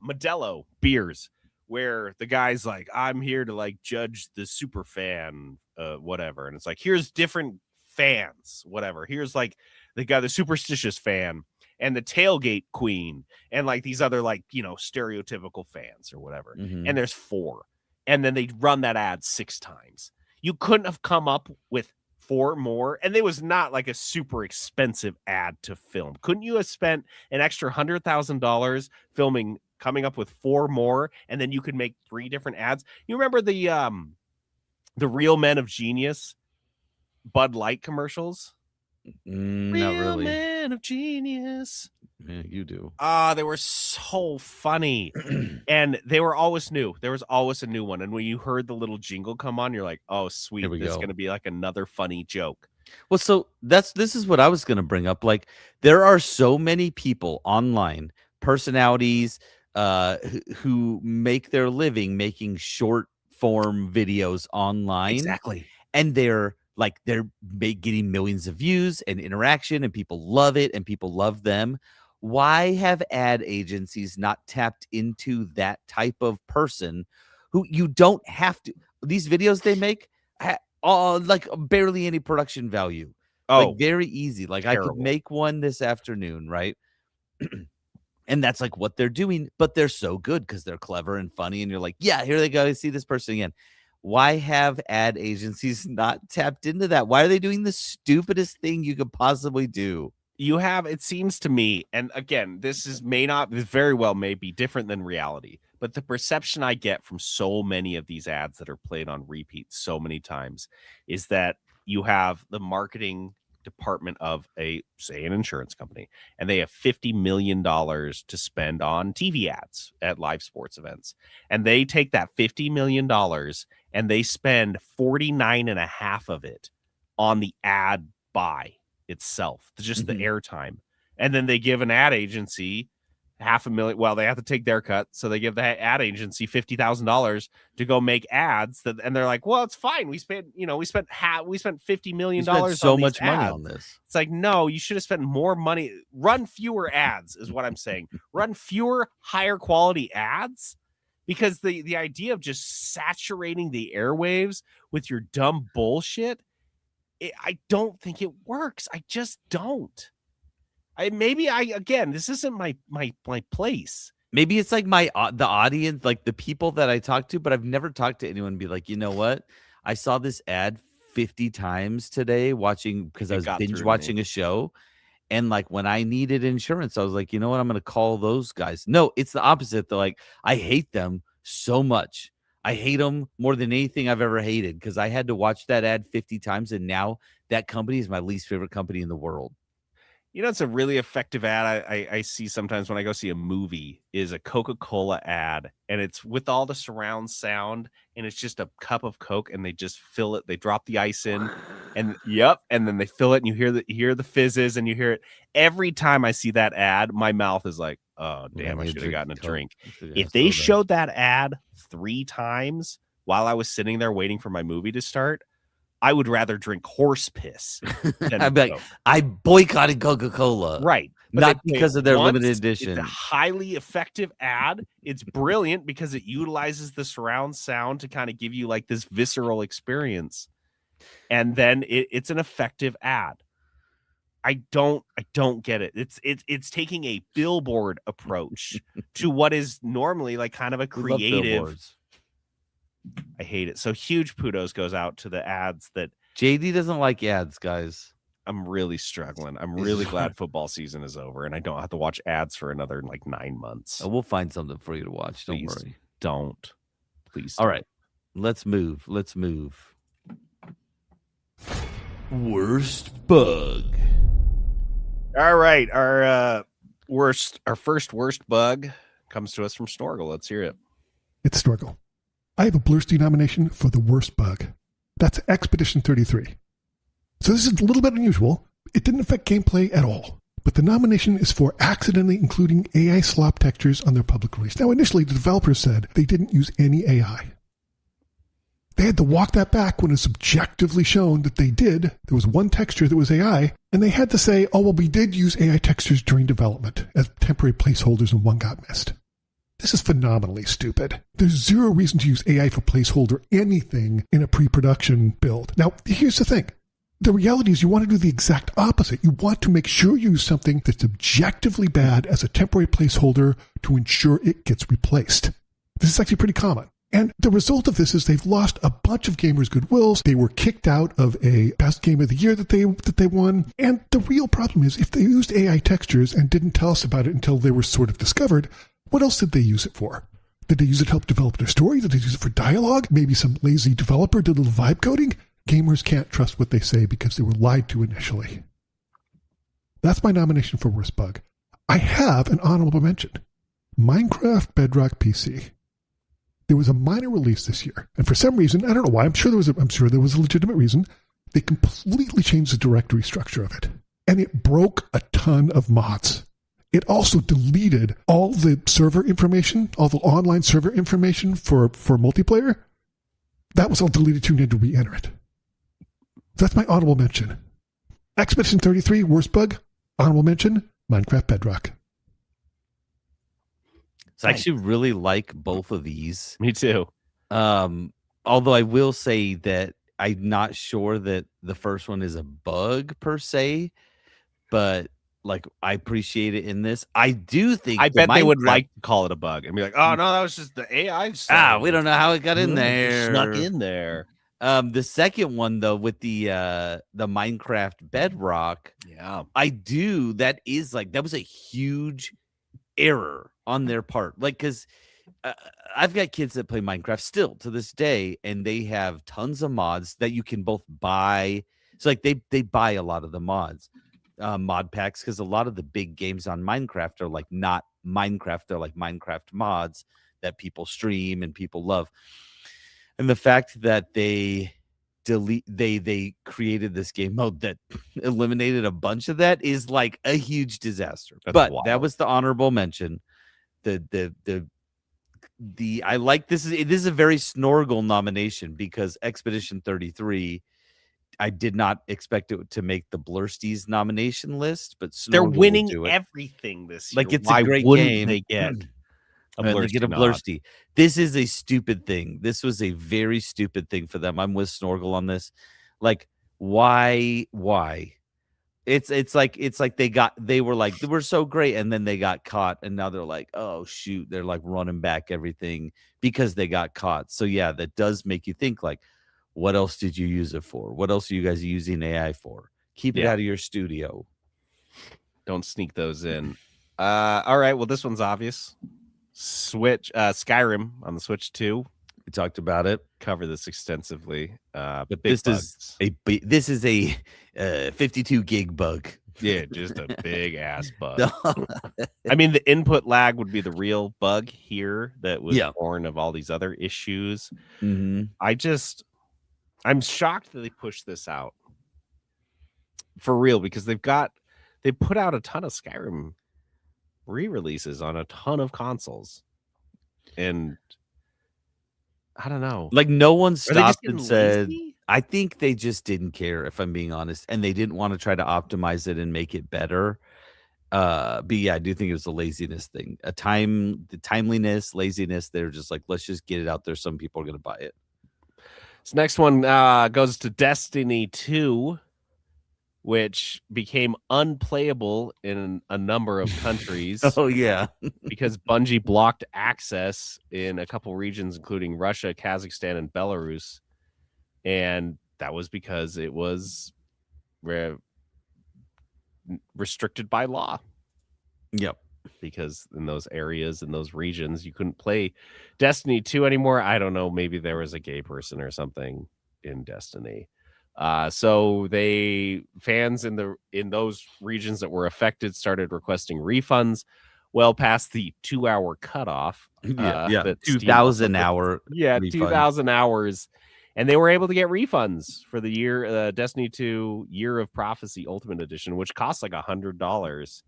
Modelo beers where the guy's like, I'm here to like judge the super fan, whatever, and it's like, here's different fans, whatever. Here's like the superstitious fan and the tailgate queen and like these other like, stereotypical fans or whatever. Mhm. And there's 4, and then they run that ad 6 times. You couldn't have come up with 4 more, and it was not like a super expensive ad to film. Couldn't you have spent an extra $100,000 filming, coming up with 4 more, and then you could make 3 different ads? You remember the Real Men of Genius Bud Light commercials? Not Real really. Men of Genius. Yeah, you do. They were so funny. And they were always new. There was always a new one. And when you heard the little jingle come on, you're like, oh, sweet. Here we This is go. going to be like another funny joke. Well, so this is what I was going to bring up. Like, there are so many people online, personalities, who make their living making short form videos online. Exactly. And they're getting millions of views and interaction, and people love it, and people love them. Why have ad agencies not tapped into that type of person who you don't have to? These videos they make, like barely any production value. Like very easy. Like terrible. I could make one this afternoon, right? And that's like what they're doing, but they're so good because they're clever and funny, and you're like, yeah, here they go. I see this person again. Why have ad agencies not tapped into that? Why are they doing the stupidest thing you could possibly do? You have, it seems to me, and again, this very well may be different than reality, but the perception I get from so many of these ads that are played on repeat so many times is that you have the marketing department of an insurance company, and they have $50 million to spend on TV ads at live sports events. And they take that $50 million and they spend 49.5 of it on the ad buy itself, just the airtime. And then they give an ad agency $500,000. Well, they have to take their cut, so they give the ad agency $50,000 to go make ads. And they're like, "Well, it's fine. We spent $50 million on so these much money ads." on this. It's like, no, you should have spent more money. Run fewer ads, is what I'm saying. Run fewer, higher quality ads, because the idea of just saturating the airwaves with your dumb bullshit, I don't think it works. I just don't. This isn't my place. Maybe it's like the audience, like the people that I talk to, but I've never talked to anyone and be like, you know what? I saw this ad 50 times today because I was binge watching a show. And like when I needed insurance, I was like, you know what? I'm going to call those guys. No, it's the opposite. They're like, I hate them so much. I hate them more than anything I've ever hated because I had to watch that ad 50 times. And now that company is my least favorite company in the world. You know, it's a really effective ad I see sometimes when I go see a movie is a Coca-Cola ad, and it's with all the surround sound, and it's just a cup of Coke, and they just fill it. They drop the ice in, and then they fill it, and you hear the fizzes, and you hear it every time I see that ad. My mouth is like, oh damn, I should have gotten a drink. If they showed that ad 3 times while I was sitting there waiting for my movie to start, I would rather drink horse piss than I'd be like, I boycotted Coca-Cola. Right. Not they play because it of their once. limited It's edition. a highly effective ad. It's brilliant because it utilizes the surround sound to kind of give you like this visceral experience. And then it's an effective ad. I don't get it. It's taking a billboard approach to what is normally like kind of a We love creative. billboards. I hate it. So huge kudos goes out to the ads that JD doesn't like ads, guys. I'm really struggling. I'm really glad football season is over and I don't have to watch ads for another like 9 months. We'll find something for you to watch. Don't Please worry. don't. Please. All right. Let's move. Worst bug. All right. Our first worst bug comes to us from Snorgle. Let's hear it. It's Snorgle. I have a Blursty nomination for the worst bug. That's Expedition 33. So this is a little bit unusual. It didn't affect gameplay at all. But the nomination is for accidentally including AI slop textures on their public release. Now, initially, the developers said they didn't use any AI. They had to walk that back when it's objectively shown that they did. There was one texture that was AI, and they had to say, oh, well, we did use AI textures during development as temporary placeholders and one got missed. This is phenomenally stupid. There's zero reason to use AI for placeholder anything in a pre-production build. Now, here's the thing. The reality is you want to do the exact opposite. You want to make sure you use something that's objectively bad as a temporary placeholder to ensure it gets replaced. This is actually pretty common. And the result of this is they've lost a bunch of gamers' goodwills. They were kicked out of a best game of the year that they won. And the real problem is if they used AI textures and didn't tell us about it until they were sort of discovered, what else did they use it for? Did they use it to help develop their story? Did they use it for dialogue? Maybe some lazy developer did a little vibe coding? Gamers can't trust what they say because they were lied to initially. That's my nomination for worst bug. I have an honorable mention. Minecraft Bedrock PC. There was a minor release this year, and for some reason, I don't know why, I'm sure there was a legitimate reason, they completely changed the directory structure of it. And it broke a ton of mods. It also deleted all the server information, all the online server information for multiplayer. That was all deleted too, and you had to re-enter it. That's my honorable mention. Expedition 33, worst bug. Honorable mention, Minecraft Bedrock. So I actually really like both of these. Me too. Although I will say that I'm not sure that the first one is a bug per se, but like I appreciate it in this. I do think I bet they would Minecraft- like to call it a bug and be like, oh no, that was just the AI stuff. we don't know how it got in there. Snuck in there. The second one though, with the Minecraft Bedrock, Yeah. that was a huge error on their part. Like, because I've got kids that play Minecraft still to this day, and they have tons of mods that you can both buy. So like they buy a lot of the mods, mod packs, because a lot of the big games on Minecraft are like not Minecraft, they're like Minecraft mods that people stream and people love. And the fact that they created this game mode that eliminated a bunch of that is like a huge disaster. But that was the honorable mention. I like this is a very Snorgle nomination because Expedition 33, I did not expect it to make the Blursties nomination list, but Snorgle they're will winning do it. everything this year. Like, it's Why a great wouldn't game. they get a They Blursty get a nod? Blursty. This is a stupid thing. This was a very stupid thing for them. I'm with Snorgle on this. Like, why? It's like they were like, we're so great, and then they got caught, and now they're like, oh shoot, they're like running back everything because they got caught. So yeah, that does make you think like, what else did you use it for? What else are you guys using AI for? Keep it out of your studio. Don't sneak those in. All right, well, this one's obvious. Switch Skyrim on the Switch 2. We talked about it. Cover this extensively. But this is a 52 gig bug. Yeah, just a big ass bug. I mean, the input lag would be the real bug here that was born of all these other issues. Mm-hmm. I'm shocked that they pushed this out for real because they put out a ton of Skyrim re-releases on a ton of consoles, and I don't know, like no one stopped and said lazy? I think they just didn't care, if I'm being honest, and they didn't want to try to optimize it and make it better. But yeah, I do think it was a laziness thing. The timeliness, laziness. They're just like, let's just get it out there. Some people are gonna buy it. This next one goes to Destiny 2, which became unplayable in a number of countries. Oh yeah, because Bungie blocked access in a couple regions, including Russia, Kazakhstan, and Belarus. And that was because it was restricted by law. Yep. Because in those areas, in those regions, you couldn't play Destiny 2 anymore. I don't know. Maybe there was a gay person or something in Destiny. So fans in those regions that were affected started requesting refunds well past the 2-hour cutoff. Yeah. that 2,000 hour. Yeah, refund. 2,000 hours. And they were able to get refunds for the year Destiny 2 Year of Prophecy Ultimate Edition, which costs like $100.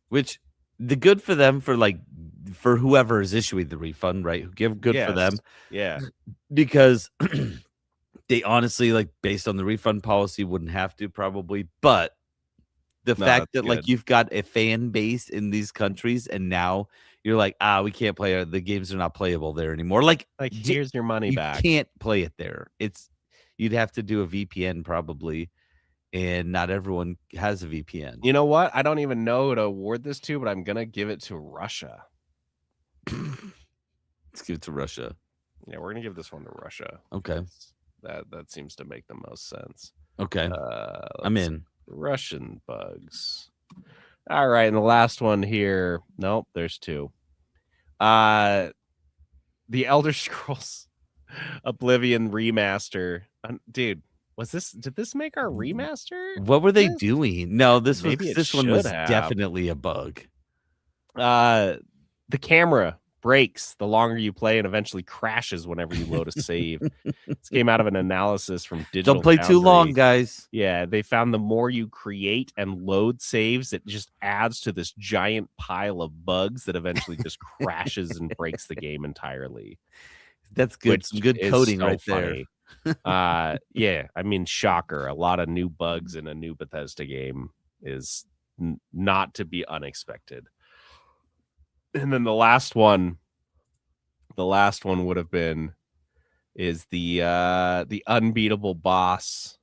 Which the good for them for whoever is issuing the refund, right? Good for them. Yeah. Because they honestly, like, based on the refund policy, wouldn't have to probably. But the fact that like you've got a fan base in these countries and now you're like, we can't play the games are not playable there anymore. Like here's your money back. You can't play it there. You'd have to do a VPN probably. And not everyone has a VPN. You know what? I don't even know who to award this to, but I'm going to give it to Russia. Let's give it to Russia. Yeah, we're going to give this one to Russia. Okay. That seems to make the most sense. Okay. I'm in. Russian bugs. All right. And the last one here. Nope, there's two. The Elder Scrolls Oblivion remaster. Dude. Did this make our remaster? What were they doing? No, this one was have. definitely a bug. The camera breaks the longer you play and eventually crashes whenever you load a save. This came out of an analysis from Digital Don't play Foundry. too long, guys. Yeah, they found the more you create and load saves, it just adds to this giant pile of bugs that eventually just crashes and breaks the game entirely. That's good. Some good coding right funny. there. Yeah, I mean, shocker. A lot of new bugs in a new Bethesda game is not to be unexpected. And then the last one would have been the unbeatable boss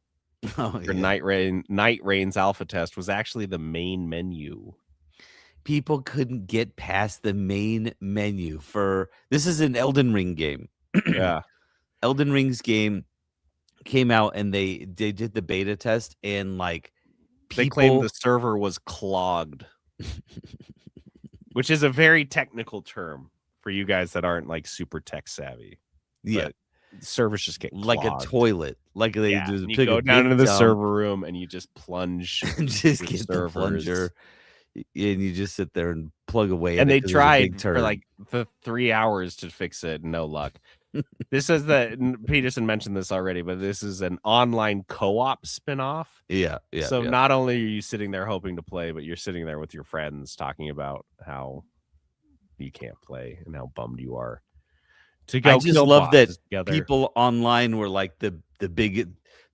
for Night Rain's alpha test was actually the main menu. People couldn't get past the main menu this is an Elden Ring game. Yeah. Elden Ring's game came out and they did the beta test and like they claimed the server was clogged. Which is a very technical term for you guys that aren't like super tech savvy. Yeah. Servers just get clogged. Like a toilet. Like they just you go down into the server room and you just plunge. Just get the plunger. And you just sit there and plug away. And they tried for like the 3 hours to fix it. No luck. This is Peterson mentioned this already, but this is an online co-op spinoff. Yeah. So not only are you sitting there hoping to play, but you're sitting there with your friends talking about how you can't play and how bummed you are. I just love that people online were like the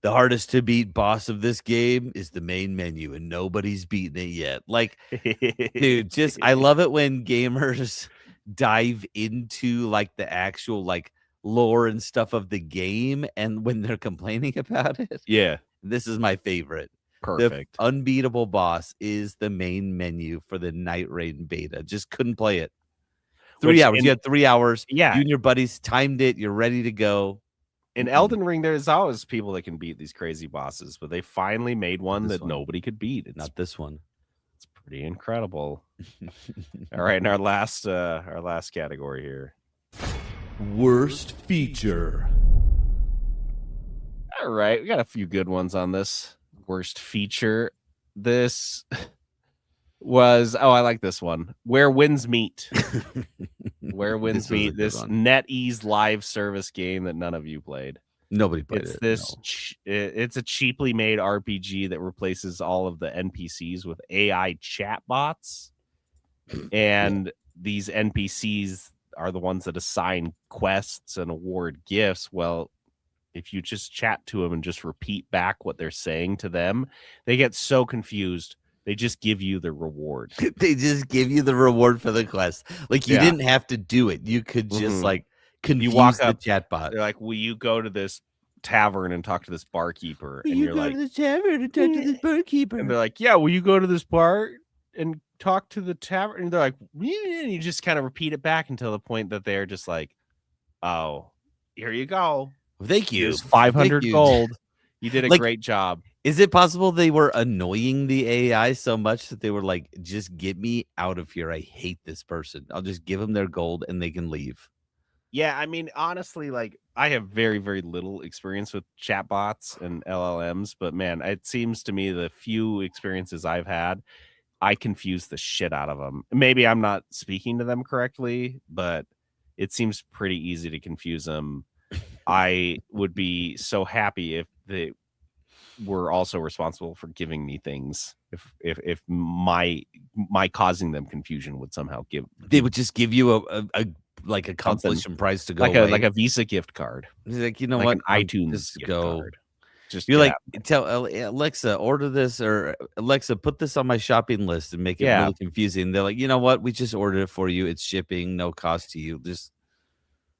hardest to beat boss of this game is the main menu and nobody's beaten it yet. Like, dude, I love it when gamers dive into like the actual like lore and stuff of the game and when they're complaining about it. Yeah. This is my favorite. Perfect. The unbeatable boss is the main menu for the Night Rain beta. Just couldn't play it. 3 hours. You had 3 hours. Yeah. You and your buddies timed it. You're ready to go. In Elden Ring, there's always people that can beat these crazy bosses, but they finally made one that nobody could beat. It's not this one. It's pretty incredible. All right, and our last category here. Worst feature. All right, we got a few good ones on this. Worst feature. This was I like this one. Where Winds Meet. Where Winds Meet. This NetEase live service game that none of you played. Nobody played it. It's a cheaply made RPG that replaces all of the NPCs with AI chatbots, and these NPCs are the ones that assign quests and award gifts. Well, if you just chat to them and just repeat back what they're saying to them, they get so confused They just give you the reward. They just give you the reward for the quest. Like you Yeah. didn't have to do it. You could just like confuse walk the up, chatbot. They're like, "Will you go to this tavern and talk to this barkeeper?" Will and you you're go like, to the tavern and talk to this barkeeper? and they're like, "Yeah, will you go to this bar and talk to the tavern?" And they're like, "Yeah," and you just kind of repeat it back until the point that they're just like, "Oh, here you go. Thank you. Here's 500 Thank you. gold. You did a Like, great job." Is it possible they were annoying the AI so much that they were like, just get me out of here. I hate this person. I'll just give them their gold and they can leave. Yeah, I mean, honestly, like I have very, very little experience with chatbots and LLMs, but man, it seems to me the few experiences I've had, I confuse the shit out of them. Maybe I'm not speaking to them correctly, but it seems pretty easy to confuse them. I would be so happy if they were also responsible for giving me things. If my causing them confusion would somehow give They would just give you a like a completion prize to go away. like a Visa gift card. He's like, you know like what? an iTunes just gift go. card. Just You're like, out. tell Alexa, order this, or Alexa, put this on my shopping list and make it really confusing. They're like, you know what? We just ordered it for you. It's shipping, no cost to you. Just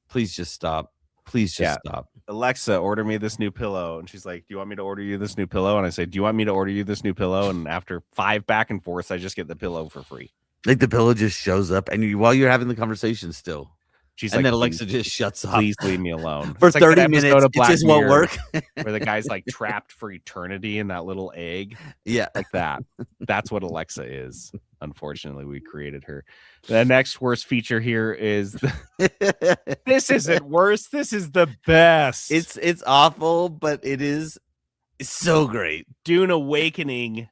please just stop. Please just stop. Alexa, order me this new pillow. And she's like, do you want me to order you this new pillow? And I say, do you want me to order you this new pillow? And after 5 back and forths, I just get the pillow for free. Like the pillow just shows up and while you're having the conversation still. She's and like, then Alexa just shuts up. Please leave me alone. For it's 30 minutes, it just won't work. Where the guy's like trapped for eternity in that little egg. Yeah. Like that. That's what Alexa is. Unfortunately, we created her. The next worst feature here is this isn't worse. This is the best. It's awful, but it's so great. Dune Awakening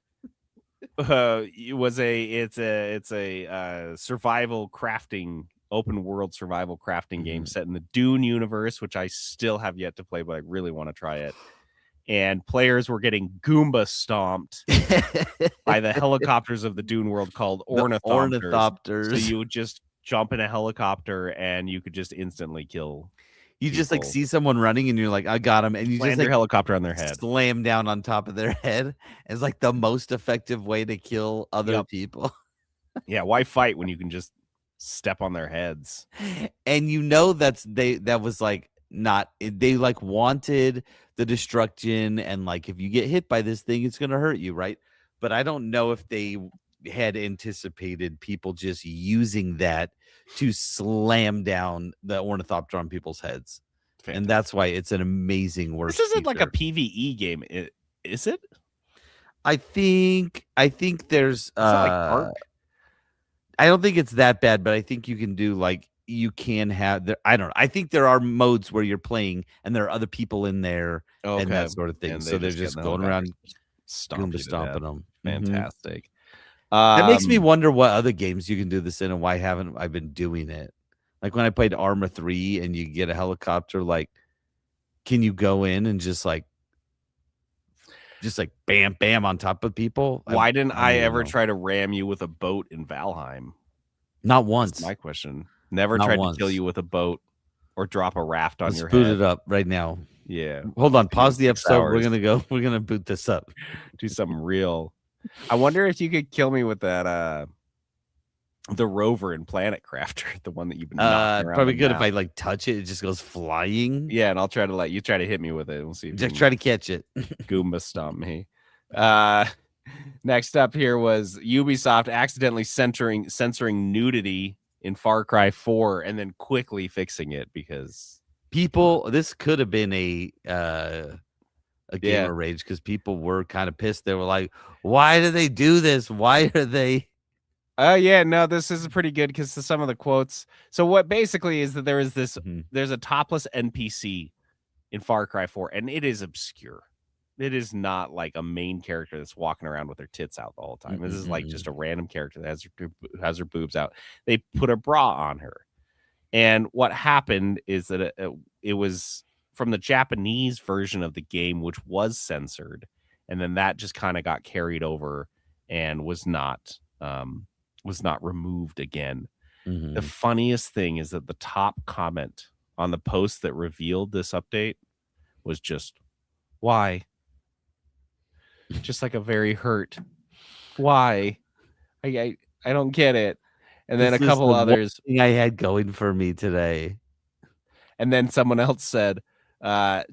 it's a survival crafting, open world survival crafting game set in the Dune universe, which I still have yet to play, but I really want to try it. And players were getting Goomba stomped by the helicopters of the Dune world called ornithopters. So you would just jump in a helicopter and you could just instantly kill. You just like see someone running and you're like, I got him. And you land just like your helicopter on their head, slam down on top of their head. It's like the most effective way to kill other people. Yeah. Why fight when you can just step on their heads? And you know, that was like not, they like wanted the destruction. And like, if you get hit by this thing, it's going to hurt you. Right. But I don't know if they had anticipated people just using that to slam down the ornithopter on people's heads. Fantastic. And that's why it's an amazing work. This isn't like a PvE game, is it? I think there's like Ark? I don't think it's that bad, but I think you can do like you can have there. I don't know. I think there are modes where you're playing and there are other people in there and that sort of thing. And so they're just going around stomping them. Fantastic. That makes me wonder what other games you can do this in and why haven't I been doing it? Like when I played Armor 3 and you get a helicopter, like can you go in and just like bam, bam on top of people? Why didn't I ever try to ram you with a boat in Valheim? Not once. That's my question. Never tried to kill you with a boat or drop a raft on your head. Boot it up right now. Yeah. Hold on. Pause the episode. We're gonna boot this up. Do something real. I wonder if you could kill me with that the rover in Planet Crafter, the one that you've been knocking around. Probably good if I like touch it, it just goes flying. Yeah, and I'll try to let you try to hit me with it. We'll see. Just try to catch it. Goomba stomp me. Next up here was Ubisoft accidentally censoring nudity in Far Cry 4 and then quickly fixing it because this could have been a gamer rage because people were kind of pissed. They were like, why do they do this? Why are they? Yeah, no, this is pretty good because some of the quotes. So what basically is that there is this, there's a topless NPC in Far Cry 4 and it is obscure. It is not like a main character that's walking around with her tits out the whole time. This is like just a random character that has her boobs out. They put a bra on her. And what happened is that it was from the Japanese version of the game, which was censored. And then that just kind of got carried over and was not removed again. The funniest thing is that the top comment on the post that revealed this update was just, why? Just like a very hurt. Why? I don't get it. And then This a is couple the one others. thing I had going for me today. And then someone else said,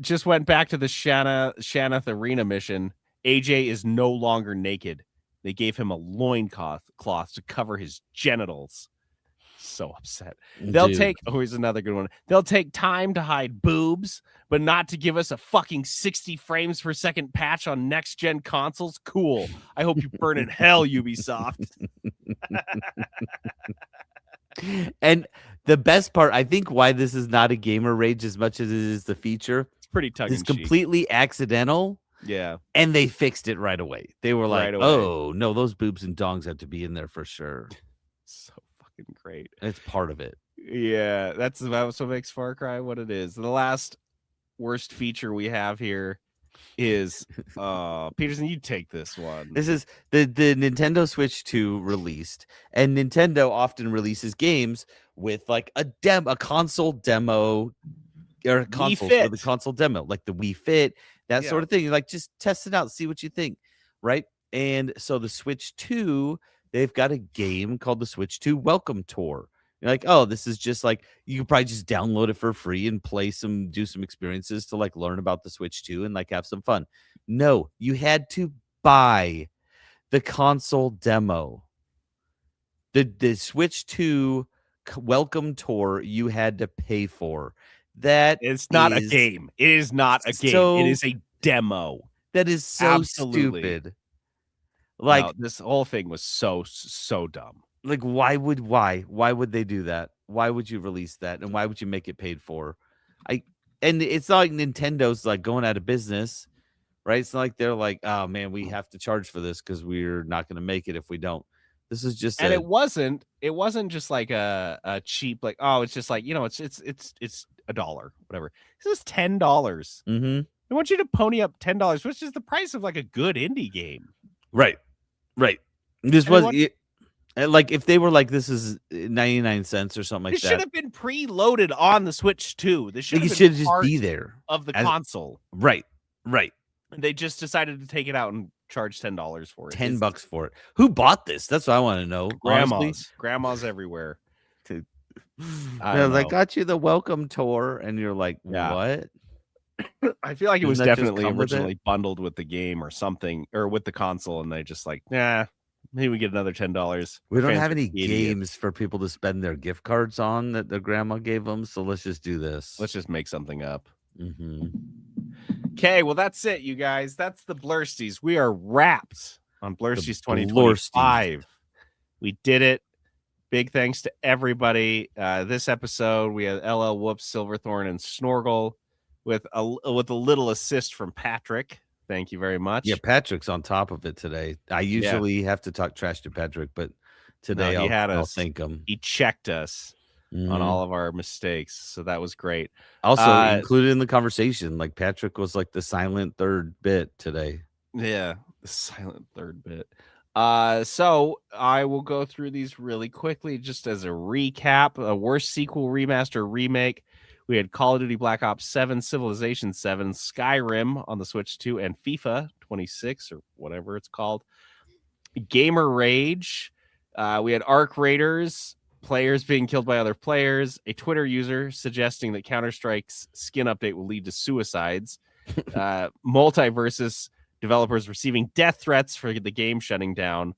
just went back to the Shanath Arena mission. AJ is no longer naked. They gave him a loincloth to cover his genitals. So upset. They'll Dude. take, here's another good one. They'll take time to hide boobs, but not to give us a fucking 60 frames per second patch on next gen consoles. Cool. I hope you burn in hell, Ubisoft. And the best part, I think why this is not a gamer rage as much as it is the feature, It's pretty tongue in is cheek. completely accidental. Yeah. And they fixed it right away. They were like, Right away. oh, no, those boobs and dongs have to be in there for sure. So fucking great. It's part of it. Yeah, that's what makes Far Cry what it is. The last worst feature we have here is Peterson, you take this one. This is the Nintendo Switch 2 released, and Nintendo often releases games with like a console demo or consoles Fit. with a console demo, like the Wii Fit, that Yeah. sort of thing. You're like, just test it out, see what you think, right? And so the Switch 2, they've got a game called the Switch 2 Welcome Tour. You're like, oh, this is just like, you could probably just download it for free and do some experiences to like learn about the Switch 2 and like have some fun. No, you had to buy the console demo. The Switch 2 Welcome Tour you had to pay for. That It's not a is game. It is not a game. so- It is a demo. That is so Absolutely. stupid. Like, No, this whole thing was so dumb. like why would they do that? Why would you release that? And why would you make it paid for? And it's not like Nintendo's like going out of business, right? It's not like they're like, oh man, we have to charge for this because we're not going to make it if we don't. This is just And it wasn't just like a cheap, like, oh, it's just like, it's $1, whatever. This is $10. Mm-hmm. I want you to pony up $10, which is the price of like a good indie game. Right. This And was like if they were like, this is 99 cents or something like This that. should have been preloaded on the Switch too. This should It have should been just part be there. of the as- console. Right. And they just decided to take it out and charge $10 for it. $10 for it. Who bought this? That's what I want to know. Honestly. Grandmas everywhere. I was like, got you the welcome tour, and you're like, Yeah. what? I feel like it was Doesn't that just definitely come with it? originally bundled with the game or something, or with the console, and they just like, maybe we get another $10. We don't Fans have are any idiots. games for people to spend their gift cards on that their grandma gave them, so let's just do this. Let's just make something up. Mm-hmm. Okay, well, that's it, you guys. That's the Blursties. We are wrapped on Blursties 2025. We did it. Big thanks to everybody. This episode, we had LL Whoops, Silverthorn, and Snorgle with a little assist from Patrick. Thank you very much. Yeah, Patrick's on top of it today. I usually have to talk trash to Patrick, but today I'll thank him. He checked us on Mhm. all of our mistakes, so that was great. Also included in the conversation, like Patrick was like the silent third bit today. Yeah, the silent third bit. So I will go through these really quickly just as a recap. A worst sequel, remaster, remake. We had Call of Duty Black Ops 7, Civilization 7, Skyrim on the Switch 2, and FIFA 26 or whatever it's called. Gamer Rage. We had Arc Raiders, players being killed by other players, a Twitter user suggesting that Counter-Strike's skin update will lead to suicides, Multiversus developers receiving death threats for the game shutting down,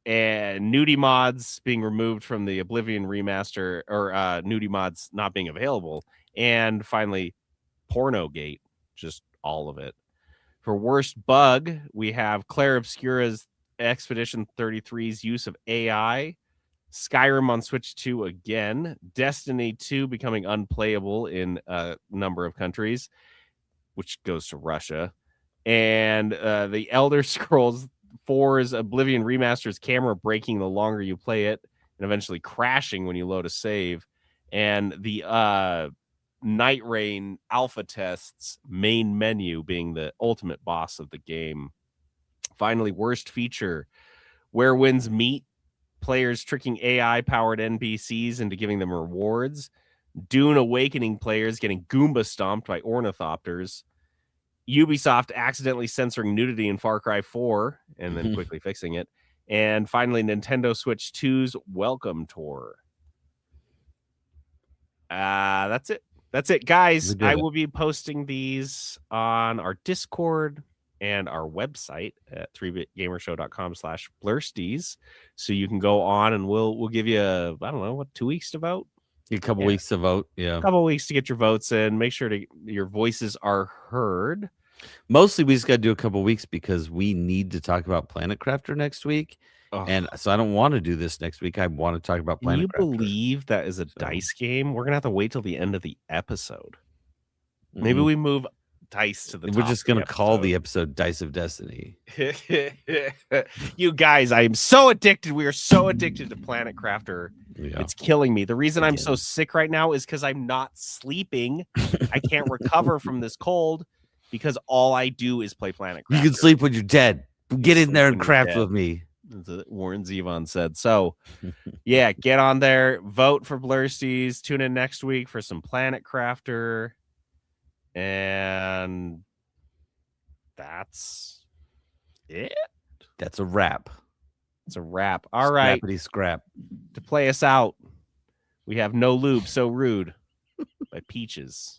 and nudie mods being removed from the Oblivion remaster, or nudie mods not being available, and finally Pornogate, just all of it. For worst bug, we have Claire Obscura's Expedition 33's use of AI, Skyrim on Switch 2 again, Destiny 2 becoming unplayable in a number of countries, which goes to Russia, and the Elder Scrolls 4's Oblivion Remaster's camera breaking the longer you play it and eventually crashing when you load a save, and the Night Rain alpha tests main menu being the ultimate boss of the game. Finally, worst feature, Where Winds Meet, players tricking AI-powered NPCs into giving them rewards, Dune Awakening players getting Goomba stomped by ornithopters, Ubisoft accidentally censoring nudity in Far Cry 4 and then quickly fixing it. And finally, Nintendo Switch 2's Welcome Tour. That's it. That's it, guys. I will be posting these on our Discord and our website at 3bitgamershow.com/Blursties. So you can go on and we'll give you, I don't know, 2 weeks to vote? A couple weeks to vote. Yeah. A couple weeks to get your votes in. Make sure your voices are heard. Mostly we just got to do a couple weeks because we need to talk about Planet Crafter next week. And so I don't want to do this next week. I want to talk about Planet Crafter. Can you believe that is a dice game? We're going to have to wait till the end of the episode. Maybe we move dice to the top. We're just going to call the episode Dice of Destiny. You guys, I am so addicted. We are so addicted to Planet Crafter. Yeah. It's killing me. The reason I'm so sick right now is because I'm not sleeping. I can't recover from this cold because all I do is play Planet Crafter. You can sleep when you're dead. Get in there and craft with me. That's what Warren Zevon said. So, yeah, get on there. Vote for Blursties. Tune in next week for some Planet Crafter. And that's it. That's a wrap. It's a wrap. All right. Scrappity scrap. To play us out, we have No Lube, So Rude by Peaches.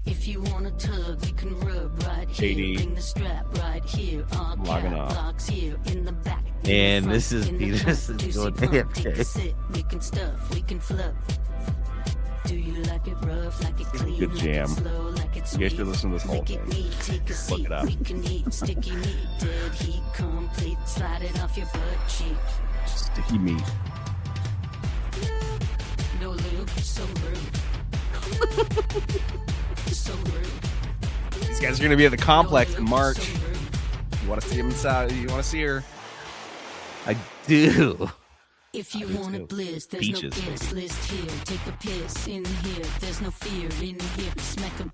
If you want a tug, you can rub right here. Bring the strap right here. Logging off. Here in the back. And this is Peterson going AFK. We can stuff, we can fluff. Do you like it rough, like it clean? Good jam. Slow, like you guys should listen to this whole thing. Look it up. We can eat sticky meat, dead heat complete. Slide it off your butt cheek. Sticky meat. No lube, so rude. So rude. These guys are going to be at the complex in March. You want to see them inside? You want to see her? I do. If you want a bliss, there's Peaches. no guest list here. Take a piss in here. There's no fear in here. Smack a